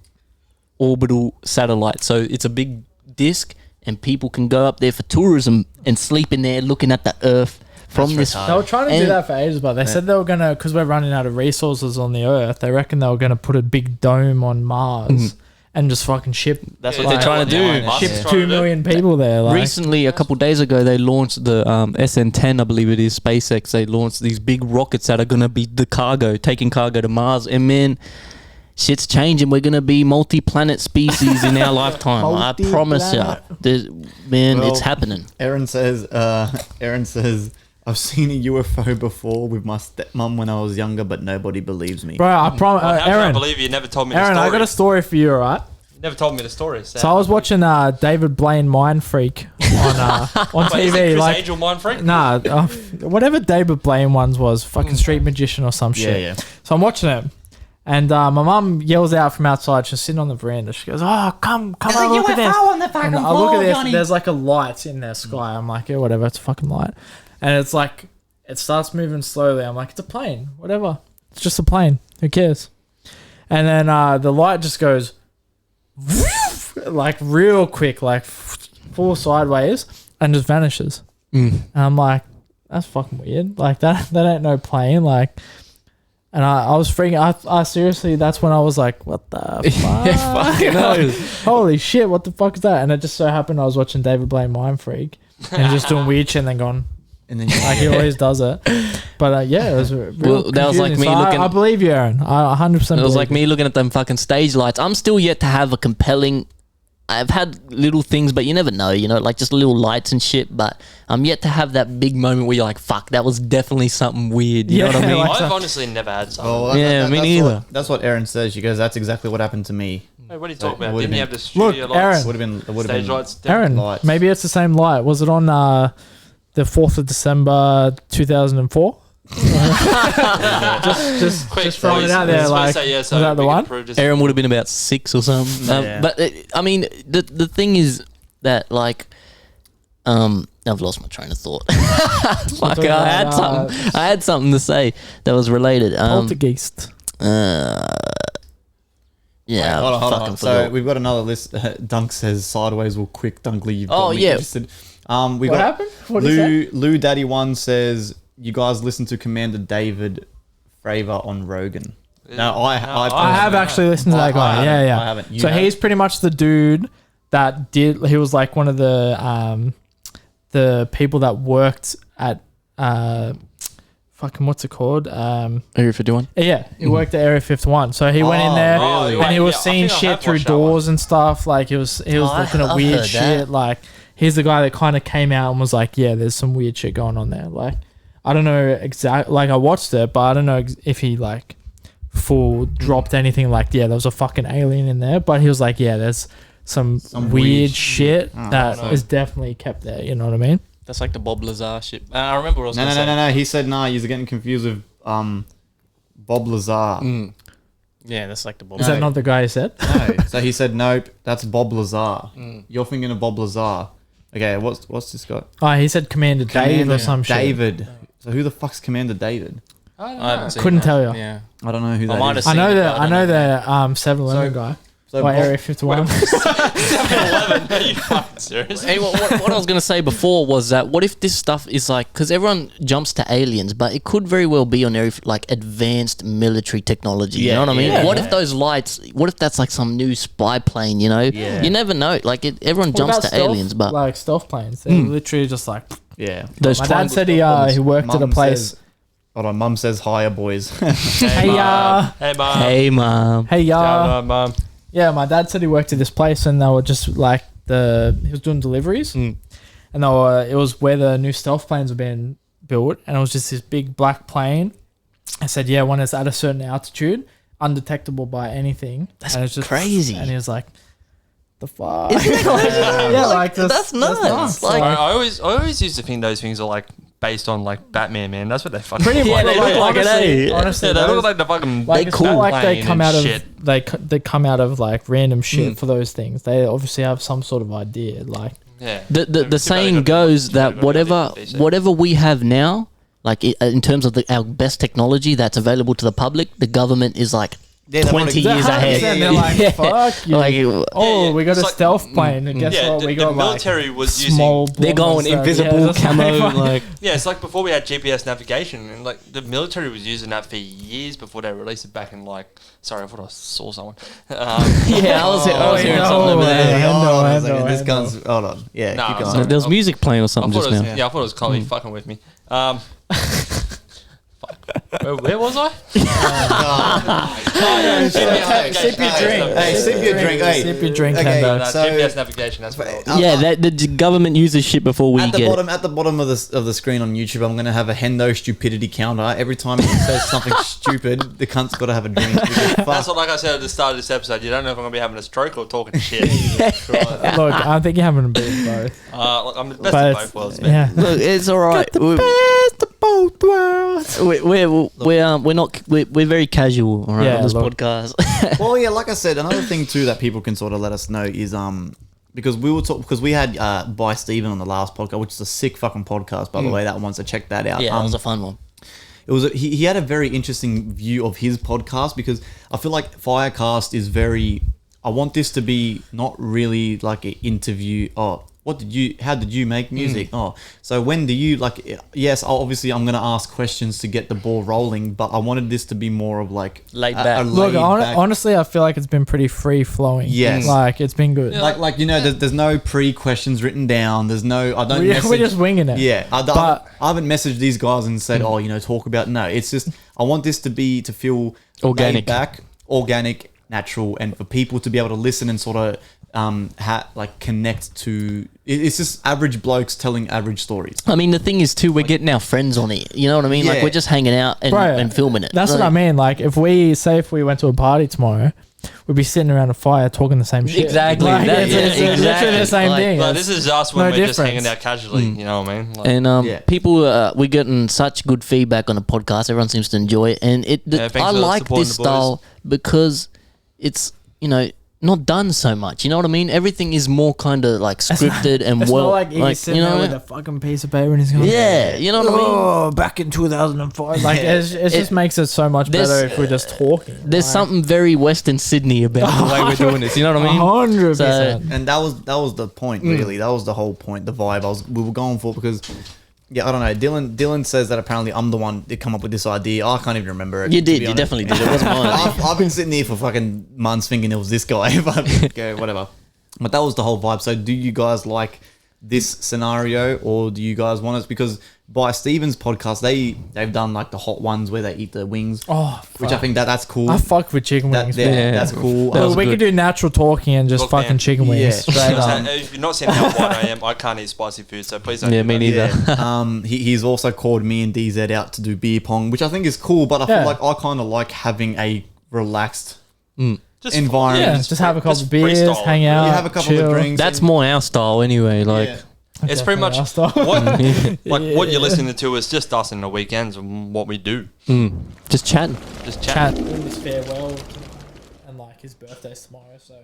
orbital satellite. So it's a big disc, and people can go up there for tourism and sleep in there looking at the Earth from this. They were trying to do that for ages, but they said they were going to, because we're running out of resources on the Earth, they reckon they were going to put a big dome on Mars and just fucking ship. That's what they're trying to do. Ship 2 million people there. Like. Recently, a couple days ago, they launched the SN10, I believe it is, SpaceX. They launched these big rockets that are going to be the cargo, taking cargo to Mars. And man, shit's changing. We're going to be multi-planet species in our lifetime. I promise you. Man, it's happening. Aaron says, I've seen a UFO before with my stepmom when I was younger, but nobody believes me. Bro, I promise. How can I Aaron, believe you never told me the Aaron, story? I got a story for you, alright? You never told me the story. So I was watching David Blaine Mind Freak on Wait, is it TV. Chris Like, Angel Mind Freak? nah, whatever David Blaine ones was, fucking Street Magician or some shit. Yeah. So I'm watching it, and my mum yells out from outside. She's sitting on the veranda. She goes, "Oh, come over, look at this!" on the fucking And I look at this. There's like a light in the sky. I'm like, yeah, whatever. It's a fucking light, and it's like it starts moving slowly. I'm like, it's a plane. Whatever. It's just a plane. Who cares? And then the light just goes like real quick, like full sideways, and just vanishes. And I'm like, that's fucking weird. Like that ain't no plane. Like, and I was freaking. I seriously, that's when I was like, what the fuck? Fucking hell. Holy shit! What the fuck is that? And it just so happened I was watching David Blaine Mind Freak and just doing weird shit and then gone. And then Like he always does it. But yeah, it was real Well, that was like confusing. me So looking- I believe you, Aaron. I 100%. It was believe like you. me looking at them fucking stage lights. I'm still yet to have a compelling. I've had little things, but you never know, like just little lights and shit. But I'm yet to have that big moment where you're like, fuck, that was definitely something weird. You know what I mean? like- I've honestly never had something. Oh, Yeah, me neither. That's what Aaron says. She goes, that's exactly what happened to me. Hey, what are you talking It about? would've Didn't you been- have the studio Look, lights? Aaron. It would have Stage been. lights? Aaron, lights. maybe it's the same light. Was it on the 4th of December 2004? just Quick, throwing it please. out there. Please Like, say yes, was so that the we can one? prove this. Aaron would have been about 6 or something. Yeah. But I mean, the thing is that like, I've lost my train of thought. Fuck, talking I had something to say that was related. Poltergeist. Yeah, Hold on. fucking So forgot. we've got another list. Dunk says sideways will quick. Dunkley, you've Oh, got me yeah. interested. We What got happened? What did you say? Lou Daddy One says you guys listen to Commander David Fravor on Rogan. No, I I have actually listened to that guy. Yeah. I haven't. You So have? he's pretty much the dude that did. He was like one of the people that worked at fucking what's it called? Area 51. Yeah, he worked at Area 51. So he went in there really? and he was Yeah, I seeing think I shit have through watched that one. doors and stuff. Like he was looking at I've weird heard shit. that. Like he's the guy that kind of came out and was like, yeah, there's some weird shit going on there. Like I don't know exactly. Like I watched it, but I don't know if he like full dropped anything. Like yeah, there was a fucking alien in there. But he was like, yeah, there's some Some weird weird shit Oh, that no. is definitely kept there. You know what I mean? That's like the Bob Lazar shit. I remember what I was No. going to say. He said no. You're getting confused with Bob Lazar. Yeah, that's like the Bob Is that not the guy who said? No. So he said nope. That's Bob Lazar. You're thinking of Bob Lazar. Okay, what's this guy? Oh, he said Commander Dave or some shit. David. So who the fuck's Commander David? I haven't seen Couldn't that. tell you. Yeah. I don't know who I that might is. have I know seen it, that. but I I know don't the 7-Eleven So- guy. So Or Bob- Area 51. 7-Eleven? Are you fucking serious? Hey, what I was going to say before was that what if this stuff is like, because everyone jumps to aliens, but it could very well be on like advanced military technology. You know what I mean? yeah. What if those lights, what if that's like some new spy plane, Yeah. You never know. Like everyone What jumps about to aliens, but like stealth planes, they're literally just like. Yeah. those My tri- dad said he worked at a Mum place. says- Hold on, Mum says higher boys. Hey Mom. ya, Hey, mom. Hey, mom. hey ya. Shout out, mom. Yeah, my dad said he worked at this place, and they were just like he was doing deliveries, and it was where the new stealth planes were being built, and it was just this big black plane. I said, yeah, when it's at a certain altitude, undetectable by anything. That's and it's just crazy. And he was like, the fuck? Isn't that crazy? Yeah, like that's nuts. Like, I always used to think those things are like based on like Batman, man. That's what they fucking Pretty much. they look like it, eh? Honestly, Yeah, they those- look like the fucking like They it's cool. not like they plane come and out shit. of they come out of like random shit for those things. They obviously have some sort of idea. Like yeah. the saying goes that whatever we have now, like in terms of our best technology that's available to the public, the government is like Yeah, they 20 wanna- years Yeah, ahead. yeah, They're like, Yeah. fuck you. Like, We got It's a like- stealth plane, and guess Yeah, what? We the got military like was using. small. they're going bombers, invisible that's camo. like- Like, Yeah, it's like before we had GPS navigation, and like the military was using that for years before they released it back in like. Sorry, I thought I saw someone. yeah, I was hearing no, something over there. yeah. hold on a Hendo, second. This Hendo. gun's. Hold on. Yeah, Nah, keep going. sorry. There was music playing or I something thought just it was, now. yeah, I thought it was Chloe fucking with me. Where was I? Sip your drink. Hey, sip your drink. Hey, Sip your drink, Okay, Hendo. No, so- GPS navigation. That's what I was. Yeah, the government uses shit before we at the get bottom, at the bottom of the screen on YouTube, I'm gonna have a Hendo stupidity counter. Every time he says something stupid, the cunt's got to have a drink. That's what, like I said at the start of this episode. You don't know if I'm gonna be having a stroke or talking shit. Look, I think you're having a bit of both. Look, I'm the best But of it's- both worlds, man. yeah. Look, it's all right. Best of both worlds. We're very casual, all right, Yeah, on this look. podcast. Well, yeah, like I said, another thing too that people can sort of let us know is because we had by Steven on the last podcast, which is a sick fucking podcast, by the way. That one, so check that out. Yeah, that was a fun one. It was he had a very interesting view of his podcast because I feel like FireCast is very. I want this to be not really like an interview. Oh, how did you make music? Oh, so when do you yes, obviously I'm going to ask questions to get the ball rolling, but I wanted this to be more of like Laid back. Look, laid-back- honestly, I feel like it's been pretty free flowing. Yes. Like, it's been good. like there's no pre-questions written down. There's no, I don't We're just winging it. Yeah, But- I haven't messaged these guys and said, talk about. No, it's just I want this to feel Organic. laid back, organic, natural, and for people to be able to listen and sort of connect to. It's just average blokes telling average stories. I mean, the thing is, too, we're getting our friends on it. You know what I mean? Like, Yeah. we're just hanging out and, Bro, and filming it. That's Like, what I mean. Like, if we went to a party tomorrow, we'd be sitting around a fire talking the same shit. Exactly. Like, That- it's, yeah, it's literally exactly. the same Like- thing. Like, It's- this is us when no we're just difference. hanging out casually. You know what I mean? Like, And Yeah. people, we're getting such good feedback on the podcast. Everyone seems to enjoy it, and thanks I for like supporting this the boys. style because it's not done so much. You know what I mean? Everything is more kind of like scripted and It's well, not like he's sitting there with a fucking piece of paper and he's going, yeah, you know what I mean. oh, back in 2005. Like, it just makes it so much There's- better if we're just talking. There's something very Western Sydney about the way we're doing this. You know what I mean? 100%. And that was the point, really. That was the whole point, the vibe we were going for because. Yeah, I don't know. Dylan says that apparently I'm the one that come up with this idea. I can't even remember it. You to did. be You honest. definitely did. It wasn't mine. I've been sitting here for fucking months thinking it was this guy. But okay, whatever. But that was the whole vibe. So do you guys like this scenario or do you guys want us? Because by Steven's podcast, they've done like the hot ones where they eat the wings. Oh, which I think that's cool. I fuck with chicken wings. man. That's cool. Look, we good. could do natural talking and just Look, fucking man. chicken wings. Yeah. Straight up. if you're not seeing how white I am, I can't eat spicy food. So please don't. Yeah, do me that. neither. Yeah. He's also called me and DZ out to do beer pong, which I think is cool. But I feel Yeah. like I kind of like having a relaxed Just environment. Yeah, just have a couple just of beers, freestyle, hang really. out. You have a couple chill. of drinks. That's more our style, anyway. Like, Yeah. It's pretty much Definitely our what what you're listening to is just us in the weekends and what we do. just chatting. Just Chat. chat. Doing this farewell and like his birthday's tomorrow, so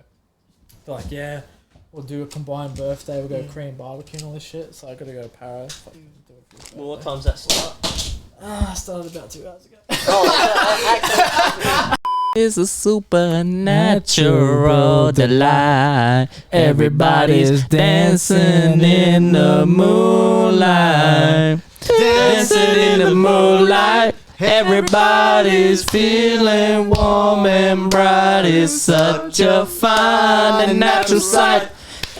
they're like, yeah, we'll do a combined birthday. We'll go Korean barbecue and all this shit. So I gotta go to Paris. Fucking do it for his Well, what birthday. time's that start? I started about 2 hours ago. It's a supernatural delight. Everybody's dancing in the moonlight. Dancing in the moonlight. Everybody's feeling warm and bright. It's such a fine and natural sight.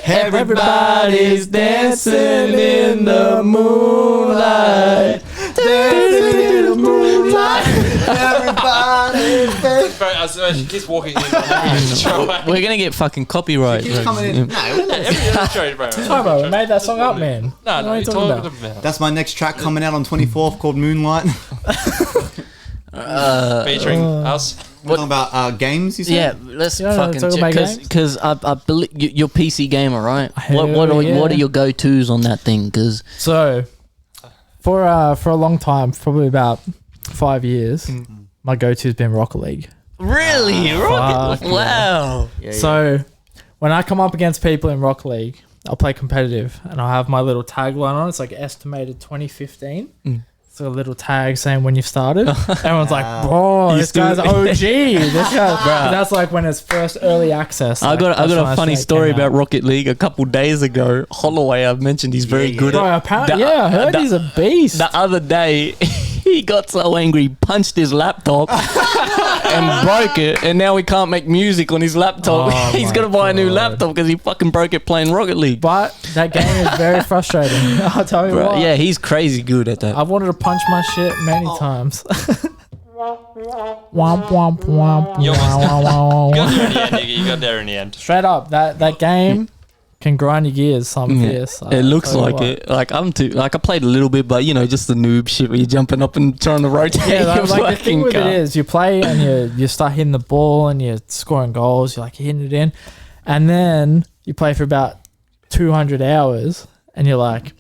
Everybody's dancing in the moonlight. Dancing in the moonlight. She keeps walking in. We're gonna get fucking copyright. Keeps coming in. No, Sorry, bro, we made that song up, man. No, What no, are you you're talking talking about? about that's my next track coming out on 24th called Moonlight. featuring us. We're talking about games, you said? Yeah, let's Yeah, fucking talk about games? because I believe you're PC gamer, right? Hell What are yeah. your go tos on that thing? Because So, for a long time, probably about 5 years, my go-to's been Rocket League. really, fuck, wow. So, when I come up against people in Rocket League, I'll play competitive, and I'll have my little tagline on. It's like estimated 2015. it's a little tag saying when you started. Everyone's like, bro, You this still- guy's OG. This guy, that's like when it's first early access. I Like, got that's when a funny it story came out. about Rocket League a couple days ago. Holloway, I've mentioned he's very good Bro, at. apparently, I heard he's a beast. The other day, he got so angry, he punched his laptop and broke it, and now he can't make music on his laptop. Oh He's my gonna buy a new God. laptop because he fucking broke it playing Rocket League. But that game is very frustrating. I'll tell you Bro, what. yeah, he's crazy good at that. I've wanted to punch my shit many times. Womp womp womp. You womp, got womp, there in womp. the end, nigga. You got there in the end. Straight up, that game can grind your gears. Some fierce. It looks I'll tell you like what. it. Like I'm too. Like I played a little bit, but you know, just the noob shit where you're jumping up and trying to rotate. Yeah, your like the thing fucking with car. it is, you play and you start hitting the ball and you're scoring goals. You're like hitting it in, and then you play for about 200 hours, and you're like,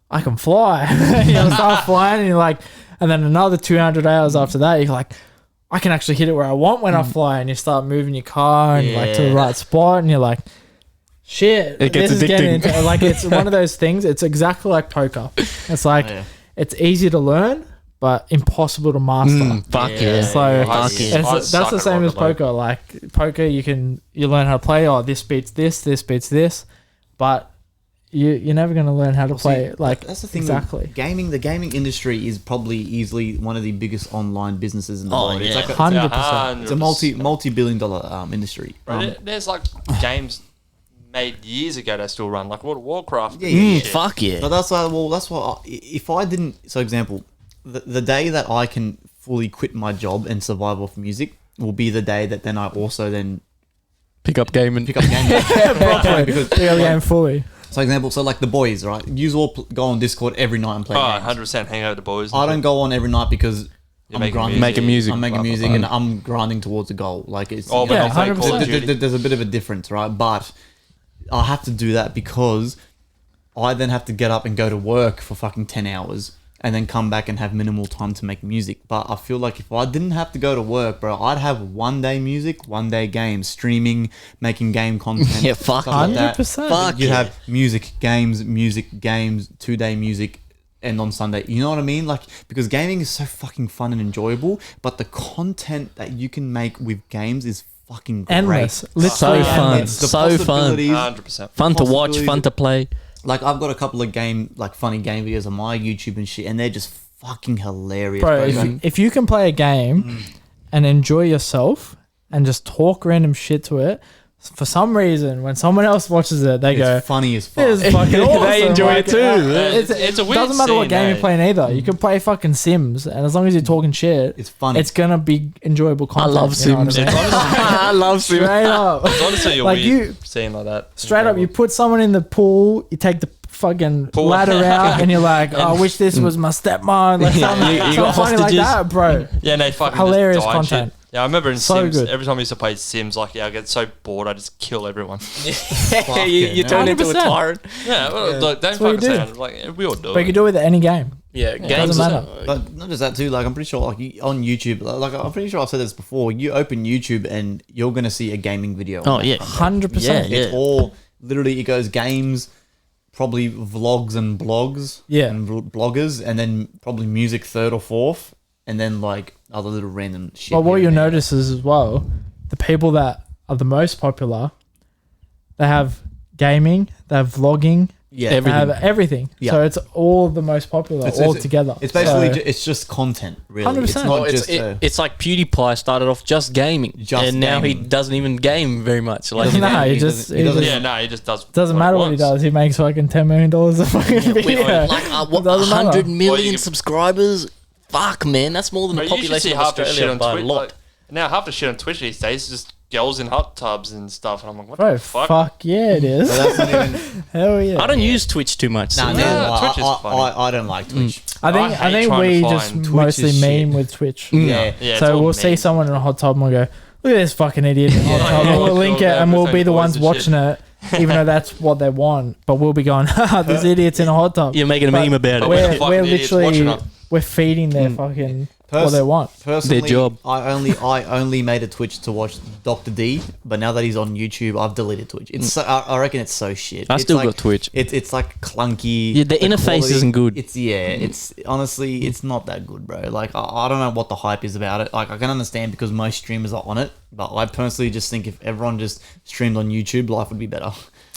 I can fly. You start flying, and you're like, and then another 200 hours after that, you're like, I can actually hit it where I want when I fly, and you start moving your car and like to the right spot, and you're like, shit, It gets this is getting addicting. into like it's one of those things. It's exactly like poker. It's like it's easy to learn, but impossible to master. Fuck Yeah. yeah. So I that's suck the at same as Rocket League. poker. Like poker, you learn how to play. Oh, this beats this beats this, but you're never gonna learn how to play it. Like that's the thing. exactly. With gaming, the gaming industry is probably easily one of the biggest online businesses in the Oh, world. yeah. It's like 100%. it's a multi-billion dollar industry. There's like games made years ago that still run, like World of Warcraft. Yeah. Fuck yeah. But that's why. If I didn't, so example, the day that I can fully quit my job and survive off music will be the day that then I also then Pick up game and pick up gaming. Properly. Because, Play the game fully. so example, so like the boys, right? You all go on Discord every night and play Oh, games. 100% hang out with the boys. I don't go on every night because You're I'm making grinding. Making music. I'm making Blah, blah, music blah. and I'm grinding towards a goal. Like it's Oh, you but know, Yeah, you play 100%. Call of Duty. there's a bit of a difference, right? But I have to do that because I then have to get up and go to work for fucking 10 hours and then come back and have minimal time to make music. But I feel like if I didn't have to go to work, bro, I'd have one day music, one day games, streaming, making game content. Yeah, fuck stuff like that. 100%. Fuck You yeah. have music, games, 2-day music, and on Sunday. You know what I mean? Like, because gaming is so fucking fun and enjoyable, but the content that you can make with games is fucking great. Endless. So Literally fun. endless. The So fun. possibilities- 100%. Fun to watch, possibilities fun to play. Like, I've got a couple of funny game videos on my YouTube and shit, and they're just fucking hilarious, Bro, bro. if you can play a game and enjoy yourself and just talk random shit to it, for some reason, when someone else watches it, they go, it's funny as fuck. "It's fucking awesome." They enjoy it too. It's a weird doesn't matter what scene, game you're eh? playing either. You can play fucking Sims, and as long as you're talking shit, It's funny. it's gonna be enjoyable I content. love you know what Sims. I mean? I love Sims. Straight up, It's honestly a Like weird you- scene like that. straight up. You put someone in the pool, you take the fucking Pool. ladder out, and you're like, "Oh, I wish this was my stepmom." Like something, you something got funny like hostages. that, bro. Yeah, and they fucking Hilarious just die and content. shit. Yeah, I remember in So Sims, good. every time I used to play Sims, like, yeah, I get so bored, I just kill everyone. you turn into a 100%. tyrant. Yeah, well, look, don't what you fucking do. say it. Like, we all do But you it. can do it with any game. Yeah, It games. doesn't matter. But not just that too. Like, I'm pretty sure, like on YouTube, like I'm pretty sure I've said this before. You open YouTube and you're gonna see a gaming video. Oh yeah, 100%. Yeah, It's all literally. It goes games, probably vlogs and blogs. Yeah. And bloggers, and then probably music third or fourth, and then like other little random shit. But what here you'll and there. notice is as well, the people that are the most popular, they have gaming, they have vlogging, Yeah, they have everything. Yeah. So it's all the most popular It's- all it's- together. It's basically So- it's just content, really. 100%. It's not Well, just. it's like PewDiePie started off just gaming, Just and now he gaming. doesn't even game very much. Like doesn't No, game. he He just- doesn't- he doesn't- Yeah, no, he just does. doesn't matter what he does. He makes fucking $10 million a fucking video. like It doesn't matter. 100 million Well, you- subscribers. Fuck, man, that's more than the But you should see population of half the shit Australia on by a Twitch. lot. Like, now half the shit on Twitch these days is just girls in hot tubs and stuff, and I'm like, what Bro, the fuck? fuck yeah, it is. But that's not even. Hell yeah. I don't use Twitch too much. So Nah, Yeah, neither do I. Twitch is funny. I don't like Twitch. I I think hate trying we to just find Twitch mostly is meme shit. with Twitch. Yeah. Yeah, it's So all we'll see memes. someone in a hot tub and we'll go, look at this fucking idiot in a hot Yeah, tub. yeah, And we'll yeah, link it yeah, and we'll with be the boys ones and watching it, even though that's what they want. But we'll be going, haha, this idiot's in a hot tub. You're making a But meme about it. But we're the We're fucking idiots literally watching it. we're feeding their fucking what they want. Personally, Their job. I only made a Twitch to watch Dr. D, but now that he's on YouTube, I've deleted Twitch. It's so, I reckon it's so shit. I It's still like, got Twitch. It's like clunky. Yeah, the interface quality- isn't good. It's honestly, it's not that good, bro. Like I don't know what the hype is about it. Like I can understand because most streamers are on it, but I personally just think if everyone just streamed on YouTube, life would be better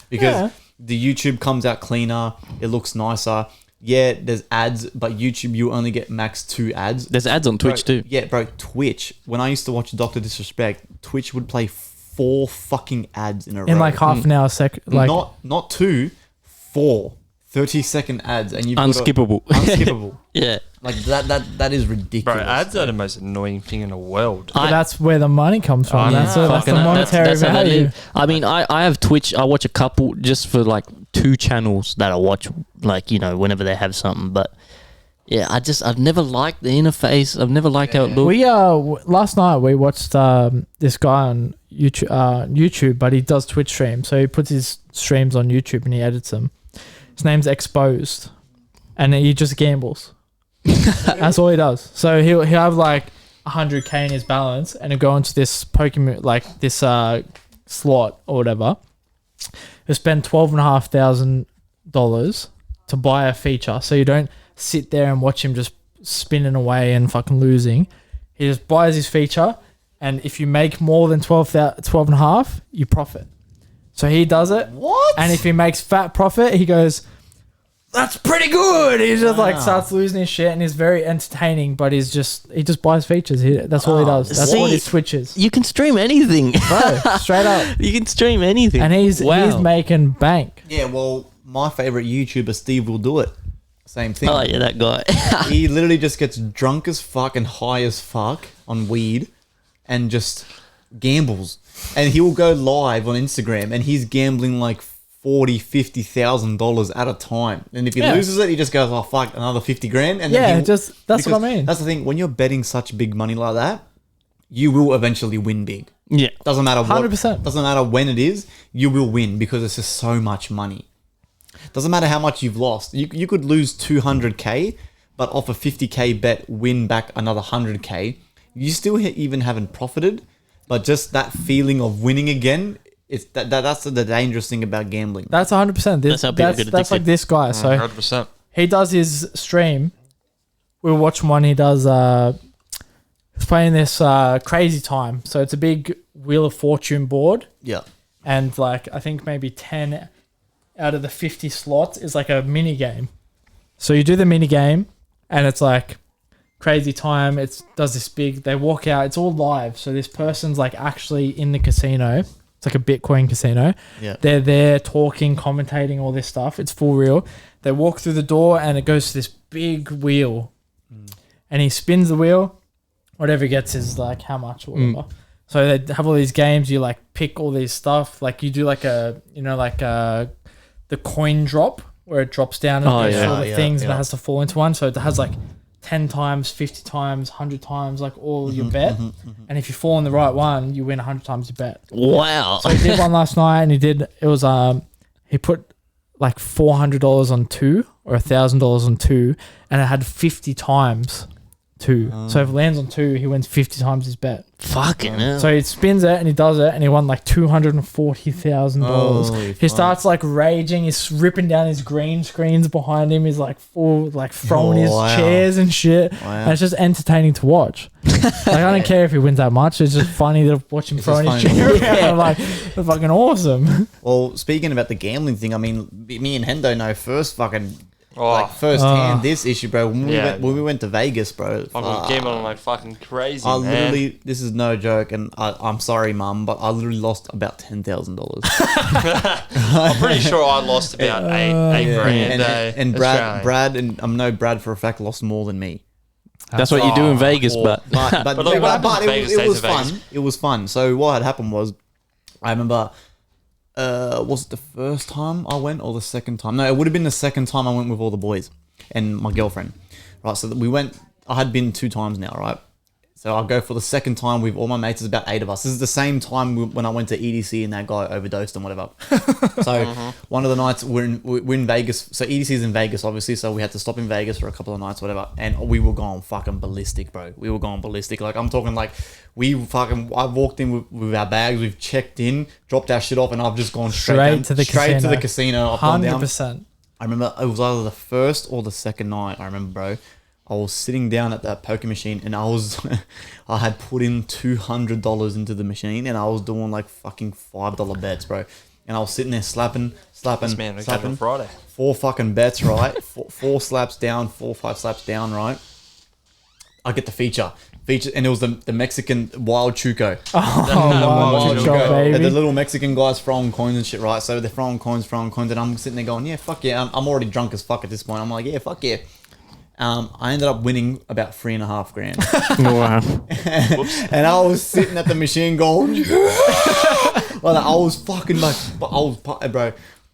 because the YouTube comes out cleaner, it looks nicer. Yeah, there's ads, but YouTube you only get max 2 ads. There's ads on Twitch Bro, too. Yeah, bro. Twitch. When I used to watch Doctor Disrespect, Twitch would play 4 fucking ads in a row. In like half an hour like not 2, 4 30-second ads, and you've Unskippable. unskippable. Yeah. Like that is Bro, ridiculous. ads are the most annoying thing in the world. but that's where the money comes from. I That's, know. that's the Fucking hell, monetary that's how they value. live. I mean, I have Twitch. I watch a couple just for like 2 channels that I watch, like, you know, whenever they have something. But yeah, I've never liked the interface. I've never liked how it looks. We last night we watched this guy on YouTube, but he does Twitch streams. So he puts his streams on YouTube and he edits them. His name's Exposed, and he just gambles. That's all he does. So he'll have like 100k in his balance, and he'll go into this Pokemon, like this slot or whatever. He'll spend $12,500 to buy a feature, so you don't sit there and watch him just spinning away and fucking losing. He just buys his feature, and if you make more than 12 and a half, you profit. So he does it. What? And if he makes fat profit, he goes, "That's pretty good." He just like starts losing his shit, and he's very entertaining. But he just buys features. That's all he does. That's what his Twitch is, You can stream anything. bro. Straight up. You can stream anything. And he's making bank. Yeah, well, my favorite YouTuber, Steve, will do it. Same thing. Oh, yeah, that guy. He literally just gets drunk as fuck and high as fuck on weed and just gambles. And he will go live on Instagram and he's gambling like $40,000-$50,000 at a time. And if he loses it, he just goes, "Oh fuck, another 50 grand." And then that's what I mean. That's the thing. When you're betting such big money like that, you will eventually win big. Yeah. Doesn't matter what. 100%. Doesn't matter when it is. You will win because it's just so much money. Doesn't matter how much you've lost. You could lose 200k, but off a 50k bet, win back another 100k. You still even haven't profited, but just that feeling of winning again. It's that's the dangerous thing about gambling. That's 100%. That's how people get That's like addicted. this guy. So 100%. he does his stream. We'll watch one. He does. He's playing this Crazy Time. So it's a big Wheel of Fortune board, Yeah. and like I think maybe 10 out of the 50 slots is like a mini game. So you do the mini game, and it's like Crazy Time. It does this big. They walk out. It's all live. So this person's like actually in the casino. It's like a Bitcoin casino. Yeah. They're there talking, commentating, all this stuff. It's full real. They walk through the door and it goes to this big wheel. And he spins the wheel. Whatever he gets is like how much or whatever. So they have all these games. You like pick all these stuff. Like you do like the coin drop where it drops down and goes through all the things and it has to fall into one. So it has like 10 times, 50 times, 100 times, like all your bet. And if you fall in the right one, you win 100 times your bet. Wow. So he did one last night, and he put like $400 on 2 or $1,000 on 2, and it had 50 times 2. So if it lands on 2, he wins 50 times his bet. Fucking hell. So he spins it and he does it, and he won like $240,000. Holy He fuck. starts like raging. He's ripping down his green screens behind him. He's like full, like throwing his Wow. chairs and shit. Wow. And it's just entertaining to watch. Like I don't care if he wins that much. It's just funny to watch him It's throwing just his funny. chair around. I'm like, it's fucking awesome. Well, speaking about the gambling thing, I mean, me and Hendo know first hand this issue, bro. When we went to Vegas, bro. I'm gambling like fucking crazy, I man. literally, this is no joke, and I'm sorry, Mum, but I literally lost about $10,000. I'm pretty sure I lost about eight grand. and Brad, and I know Brad for a fact lost more than me. That's what you do in Vegas, but But like, what happens in it Vegas stays was in fun. Vegas. It was fun. So what had happened was, I remember, was it the first time I went or the second time? No, it would have been the second time I went with all the boys and my girlfriend. Right, so we went. I had been 2 times now, right? So I'll go for the second time with all my mates. There's about 8 of us. This is the same time when I went to EDC and that guy overdosed and whatever. So one of the nights we're in Vegas. So EDC is in Vegas, obviously. So we had to stop in Vegas for a couple of nights, whatever. And we were going fucking ballistic, bro. We were going ballistic. Like I'm talking like I walked in with our bags. We've checked in, dropped our shit off, and I've just gone straight to the casino. Up and down. 100%. I remember it was either the first or the second night. I remember, bro. I was sitting down at that poker machine and I had put in $200 into the machine and I was doing like fucking $5 bets, bro. And I was sitting there slapping. This man slapping. Friday. 4 fucking bets, right? four slaps down, 5 slaps down, right? I get the feature, and it was the Mexican wild chuco. Wild chuco, baby. And the little Mexican guys throwing coins and shit, right? So they're throwing coins, and I'm sitting there going, yeah, fuck yeah. I'm already drunk as fuck at this point. I'm like, yeah, fuck yeah. I ended up winning about $3,500. Wow. And I was sitting at the machine going, like I was fucking like, bro.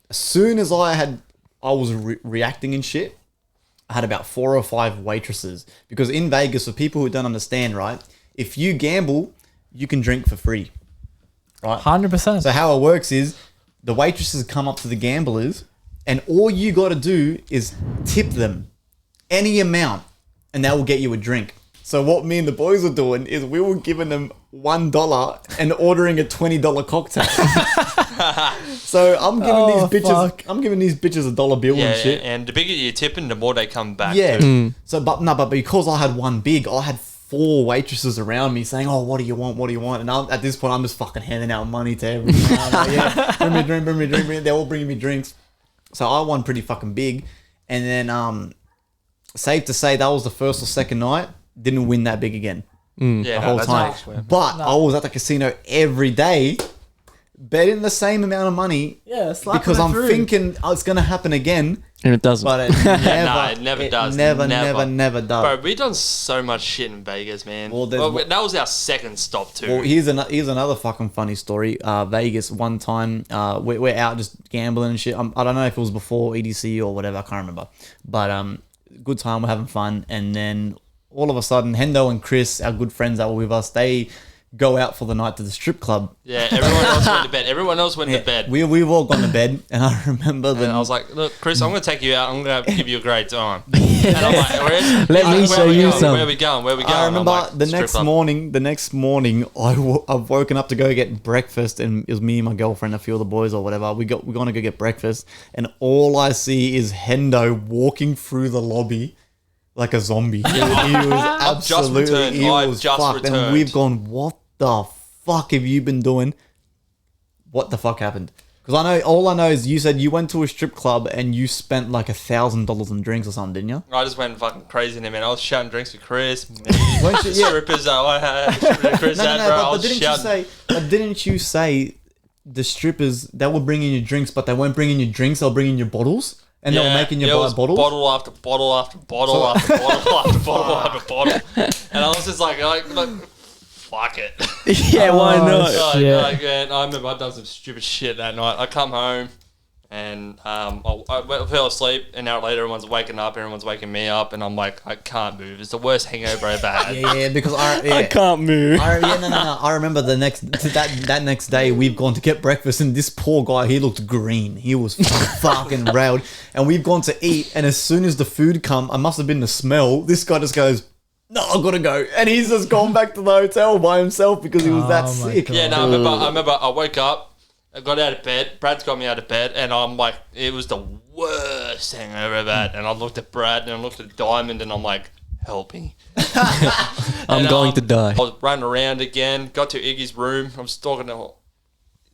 As soon as I was reacting and shit, I had about 4 or 5 waitresses. Because in Vegas, for people who don't understand, right, if you gamble, you can drink for free, right? 100%. So how it works is the waitresses come up to the gamblers, and all you got to do is tip them any amount, and that will get you a drink. So what me and the boys were doing is we were giving them $1 and ordering a $20 cocktail. So I'm giving these bitches $1 bill and shit. And the bigger you're tipping, the more they come back. Yeah. Too. So but because I had one big, I had 4 waitresses around me saying, "Oh, what do you want? What do you want?" And at this point, I'm just fucking handing out money to everyone. Like, yeah, bring me a drink. They're all bringing me drinks. So I won pretty fucking big, and then safe to say that was the first or second night. Didn't win that big again. The whole time. But I was at the casino every day, betting the same amount of money. Yeah, because I'm thinking it's gonna happen again. And it doesn't. But it never does. Never does. Bro, we've done so much shit in Vegas, man. Well, that was our second stop too. Well, here's another fucking funny story. Vegas, one time, we're out just gambling and shit. I don't know if it was before EDC or whatever. I can't remember. But good time. We're having fun. And then all of a sudden, Hendo and Chris, our good friends that were with us, they go out for the night to the strip club. Yeah, everyone else went to bed. Everyone else went to bed. We've all gone to bed, and I remember and I was like, "Look, Chris, I'm going to take you out. I'm going to give you a great time." And I'm like, let me show you some. Where are we going? I remember like, the next morning, I've woken up to go get breakfast, and it was me and my girlfriend, a few of the boys or whatever. We're going to go get breakfast, and all I see is Hendo walking through the lobby like a zombie. He was absolutely, I've just returned. And we've gone, what the fuck have you been doing? What the fuck happened? Because all I know is you said you went to a strip club and you spent like $1,000 on drinks or something, didn't you? I just went fucking crazy in there, man. I was shouting drinks for Chris, me, the strippers that I had, Chris had, bro. But didn't you say the strippers, they were bringing you drinks, but they weren't bringing you drinks, they were bringing you bottles? And they were making you buy bottles? Bottle after bottle after bottle after bottle after bottle after bottle. And I was just like fuck it. Yeah, why not? Man, I remember I'd done some stupid shit that night. I come home and I fell asleep. An hour later, everyone's waking up. Everyone's waking me up. And I'm like, I can't move. It's the worst hangover I've ever had. Yeah, because I can't move. I remember that next day, we've gone to get breakfast. And this poor guy, he looked green. He was fucking railed. And we've gone to eat. And as soon as the food come, I must have been the smell. This guy just goes, "No, I've got to go." And he's just gone back to the hotel by himself because he was that sick. God. Yeah, no, I remember I woke up, I got out of bed, Brad's got me out of bed, and I'm like, it was the worst hangover I've had. And I looked at Brad and I looked at Diamond and I'm like, help me. I'm going to die. I was running around again, got to Iggy's room, I was talking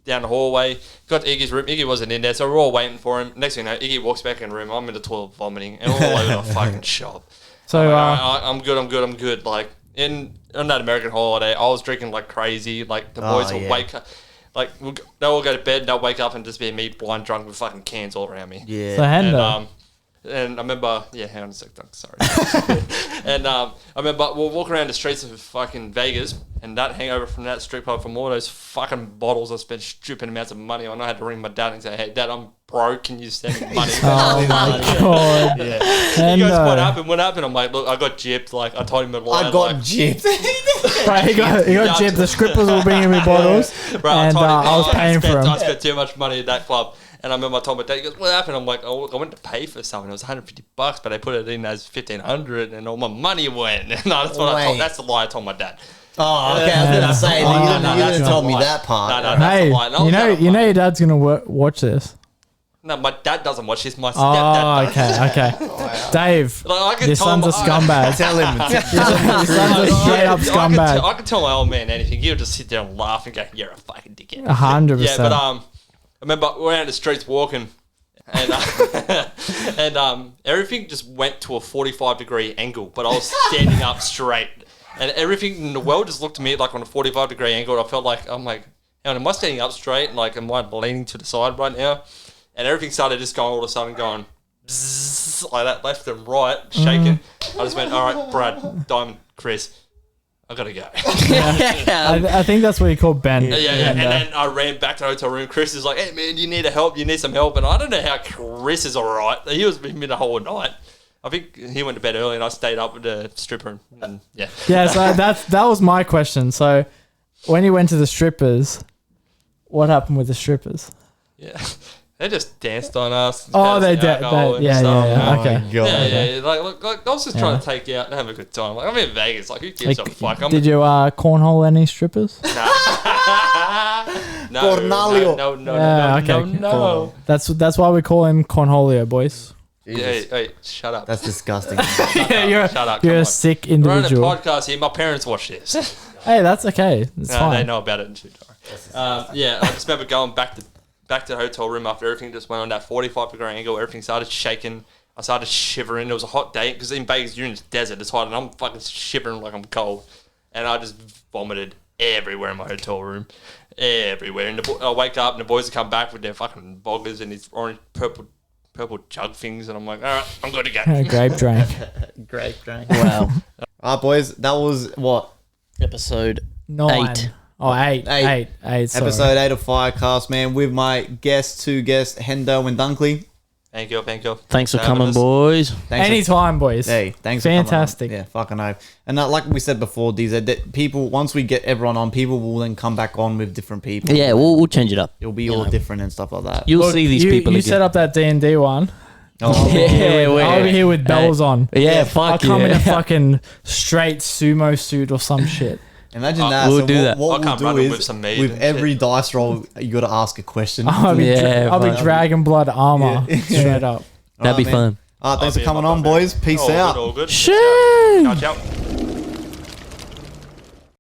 down the hallway, got to Iggy's room, Iggy wasn't in there, so we're all waiting for him. Next thing you know, Iggy walks back in the room, I'm in the toilet vomiting, and all over the fucking shop. So I'm good. Like on that American holiday, I was drinking like crazy. Like the boys will wake up, like they'll all go to bed, and they'll wake up and just be me blind drunk with fucking cans all around me. Yeah. So Hendo. And I remember, hang on a sec, sorry. And I remember we'll walk around the streets of fucking Vegas, and that hangover from that strip club, from all those fucking bottles I spent stupid amounts of money on, I had to ring my dad and say, "Hey, Dad, I'm broke. Can you send me money?" Oh my god. Yeah. He goes, "What happened? What happened?" I'm like, "Look, I got gypped." Like I told him a lie. I got gypped. But he got gypped. The strippers were bringing me bottles, Bro, and I was paying for I them. spent too much money at that club. And I remember I told my dad, he goes, what happened? I'm like, oh, I went to pay for something. It was $150, but they put it in as $1,500 and all my money went. And that's what I told. That's the lie I told my dad. Oh, okay. I was gonna say you didn't tell me that part. No, that's Hey, the lie. No, you know your dad's gonna watch this. No, my dad doesn't watch this. My stepdad Oh, does. okay. Dave, Like, I can your tell son's a my- scumbag. Tell him. Your son's a straight up scumbag. I can tell my old man anything. He'll just sit there and laugh and go, "You're a fucking dickhead." 100%. Yeah, but I remember we were out in the streets walking, and everything just went to a 45-degree angle, but I was standing up straight, and everything in the world just looked at me like on a 45-degree angle. And I felt like I'm like, am I standing up straight? Like, am I leaning to the side right now? And everything started just going all of a sudden going bzzz, like that, left and right, shaking. I just went, all right, Brad, Diamond, Chris, I gotta go. I think that's what you call Ben. Yeah. And then I ran back to the hotel room. Chris is like, hey man, you need help? You need some help? And I don't know how Chris is all right. He was with me the whole night. I think he went to bed early and I stayed up with the stripper. And yeah. Yeah, so that was my question. So when you went to the strippers, what happened with the strippers? Yeah. They just danced on us. Oh, they did. alcohol and Yeah, stuff. yeah. Oh Okay. my God. Yeah. Like, I was just trying to take you out and have a good time. Like, I'm in Vegas. Like, who gives a fuck? Did you cornhole any strippers? No, Cornelio. No. That's why we call him Cornholio, boys. Hey, shut up. That's disgusting. Yeah, Shut up. you're come a on. sick We're on a individual. podcast here. My parents watch this. Hey, that's okay. It's No, fine. they know about it too. Yeah, I just remember going back to the hotel room after everything just went on that 45-degree angle. Everything started shaking. I started shivering. It was a hot day because in Vegas you're in the desert. It's hot, and I'm fucking shivering like I'm cold. And I just vomited everywhere in my hotel room, everywhere. And I wake up and the boys come back with their fucking boggers and these orange, purple jug things, and I'm like, all right, I'm good to go. Grape drink. Great drink. Wow. Alright, boys, that was what? Episode 9. 8. Oh, eight. Eight. Sorry. Episode 8 of Firecast, man, with my two guests, Hendo and Dunkley. Thank you. Thanks for having coming, us. boys. Thanks Anytime, boys. Hey, thanks Fantastic. for coming on. Yeah, fucking hope. And like we said before, these are people, once we get everyone on, people will then come back on with different people. Yeah, we'll change it up. It'll be all different and stuff like that. You'll Look, see these people You again. set up that D&D one. Oh, Yeah, I'll be here with bells on. Yeah, I'll fuck come in a yeah. fucking straight sumo suit or some shit. Imagine that. we'll so do what, that. What I'll come we'll running do with is, some meat with and every shit. dice roll, you got to ask a question. I'll be Yeah, dragon blood armor straight up. That'd be man. fun. Thanks for I'll be coming in my on, boys. Peace All out. good. Shit. Ciao.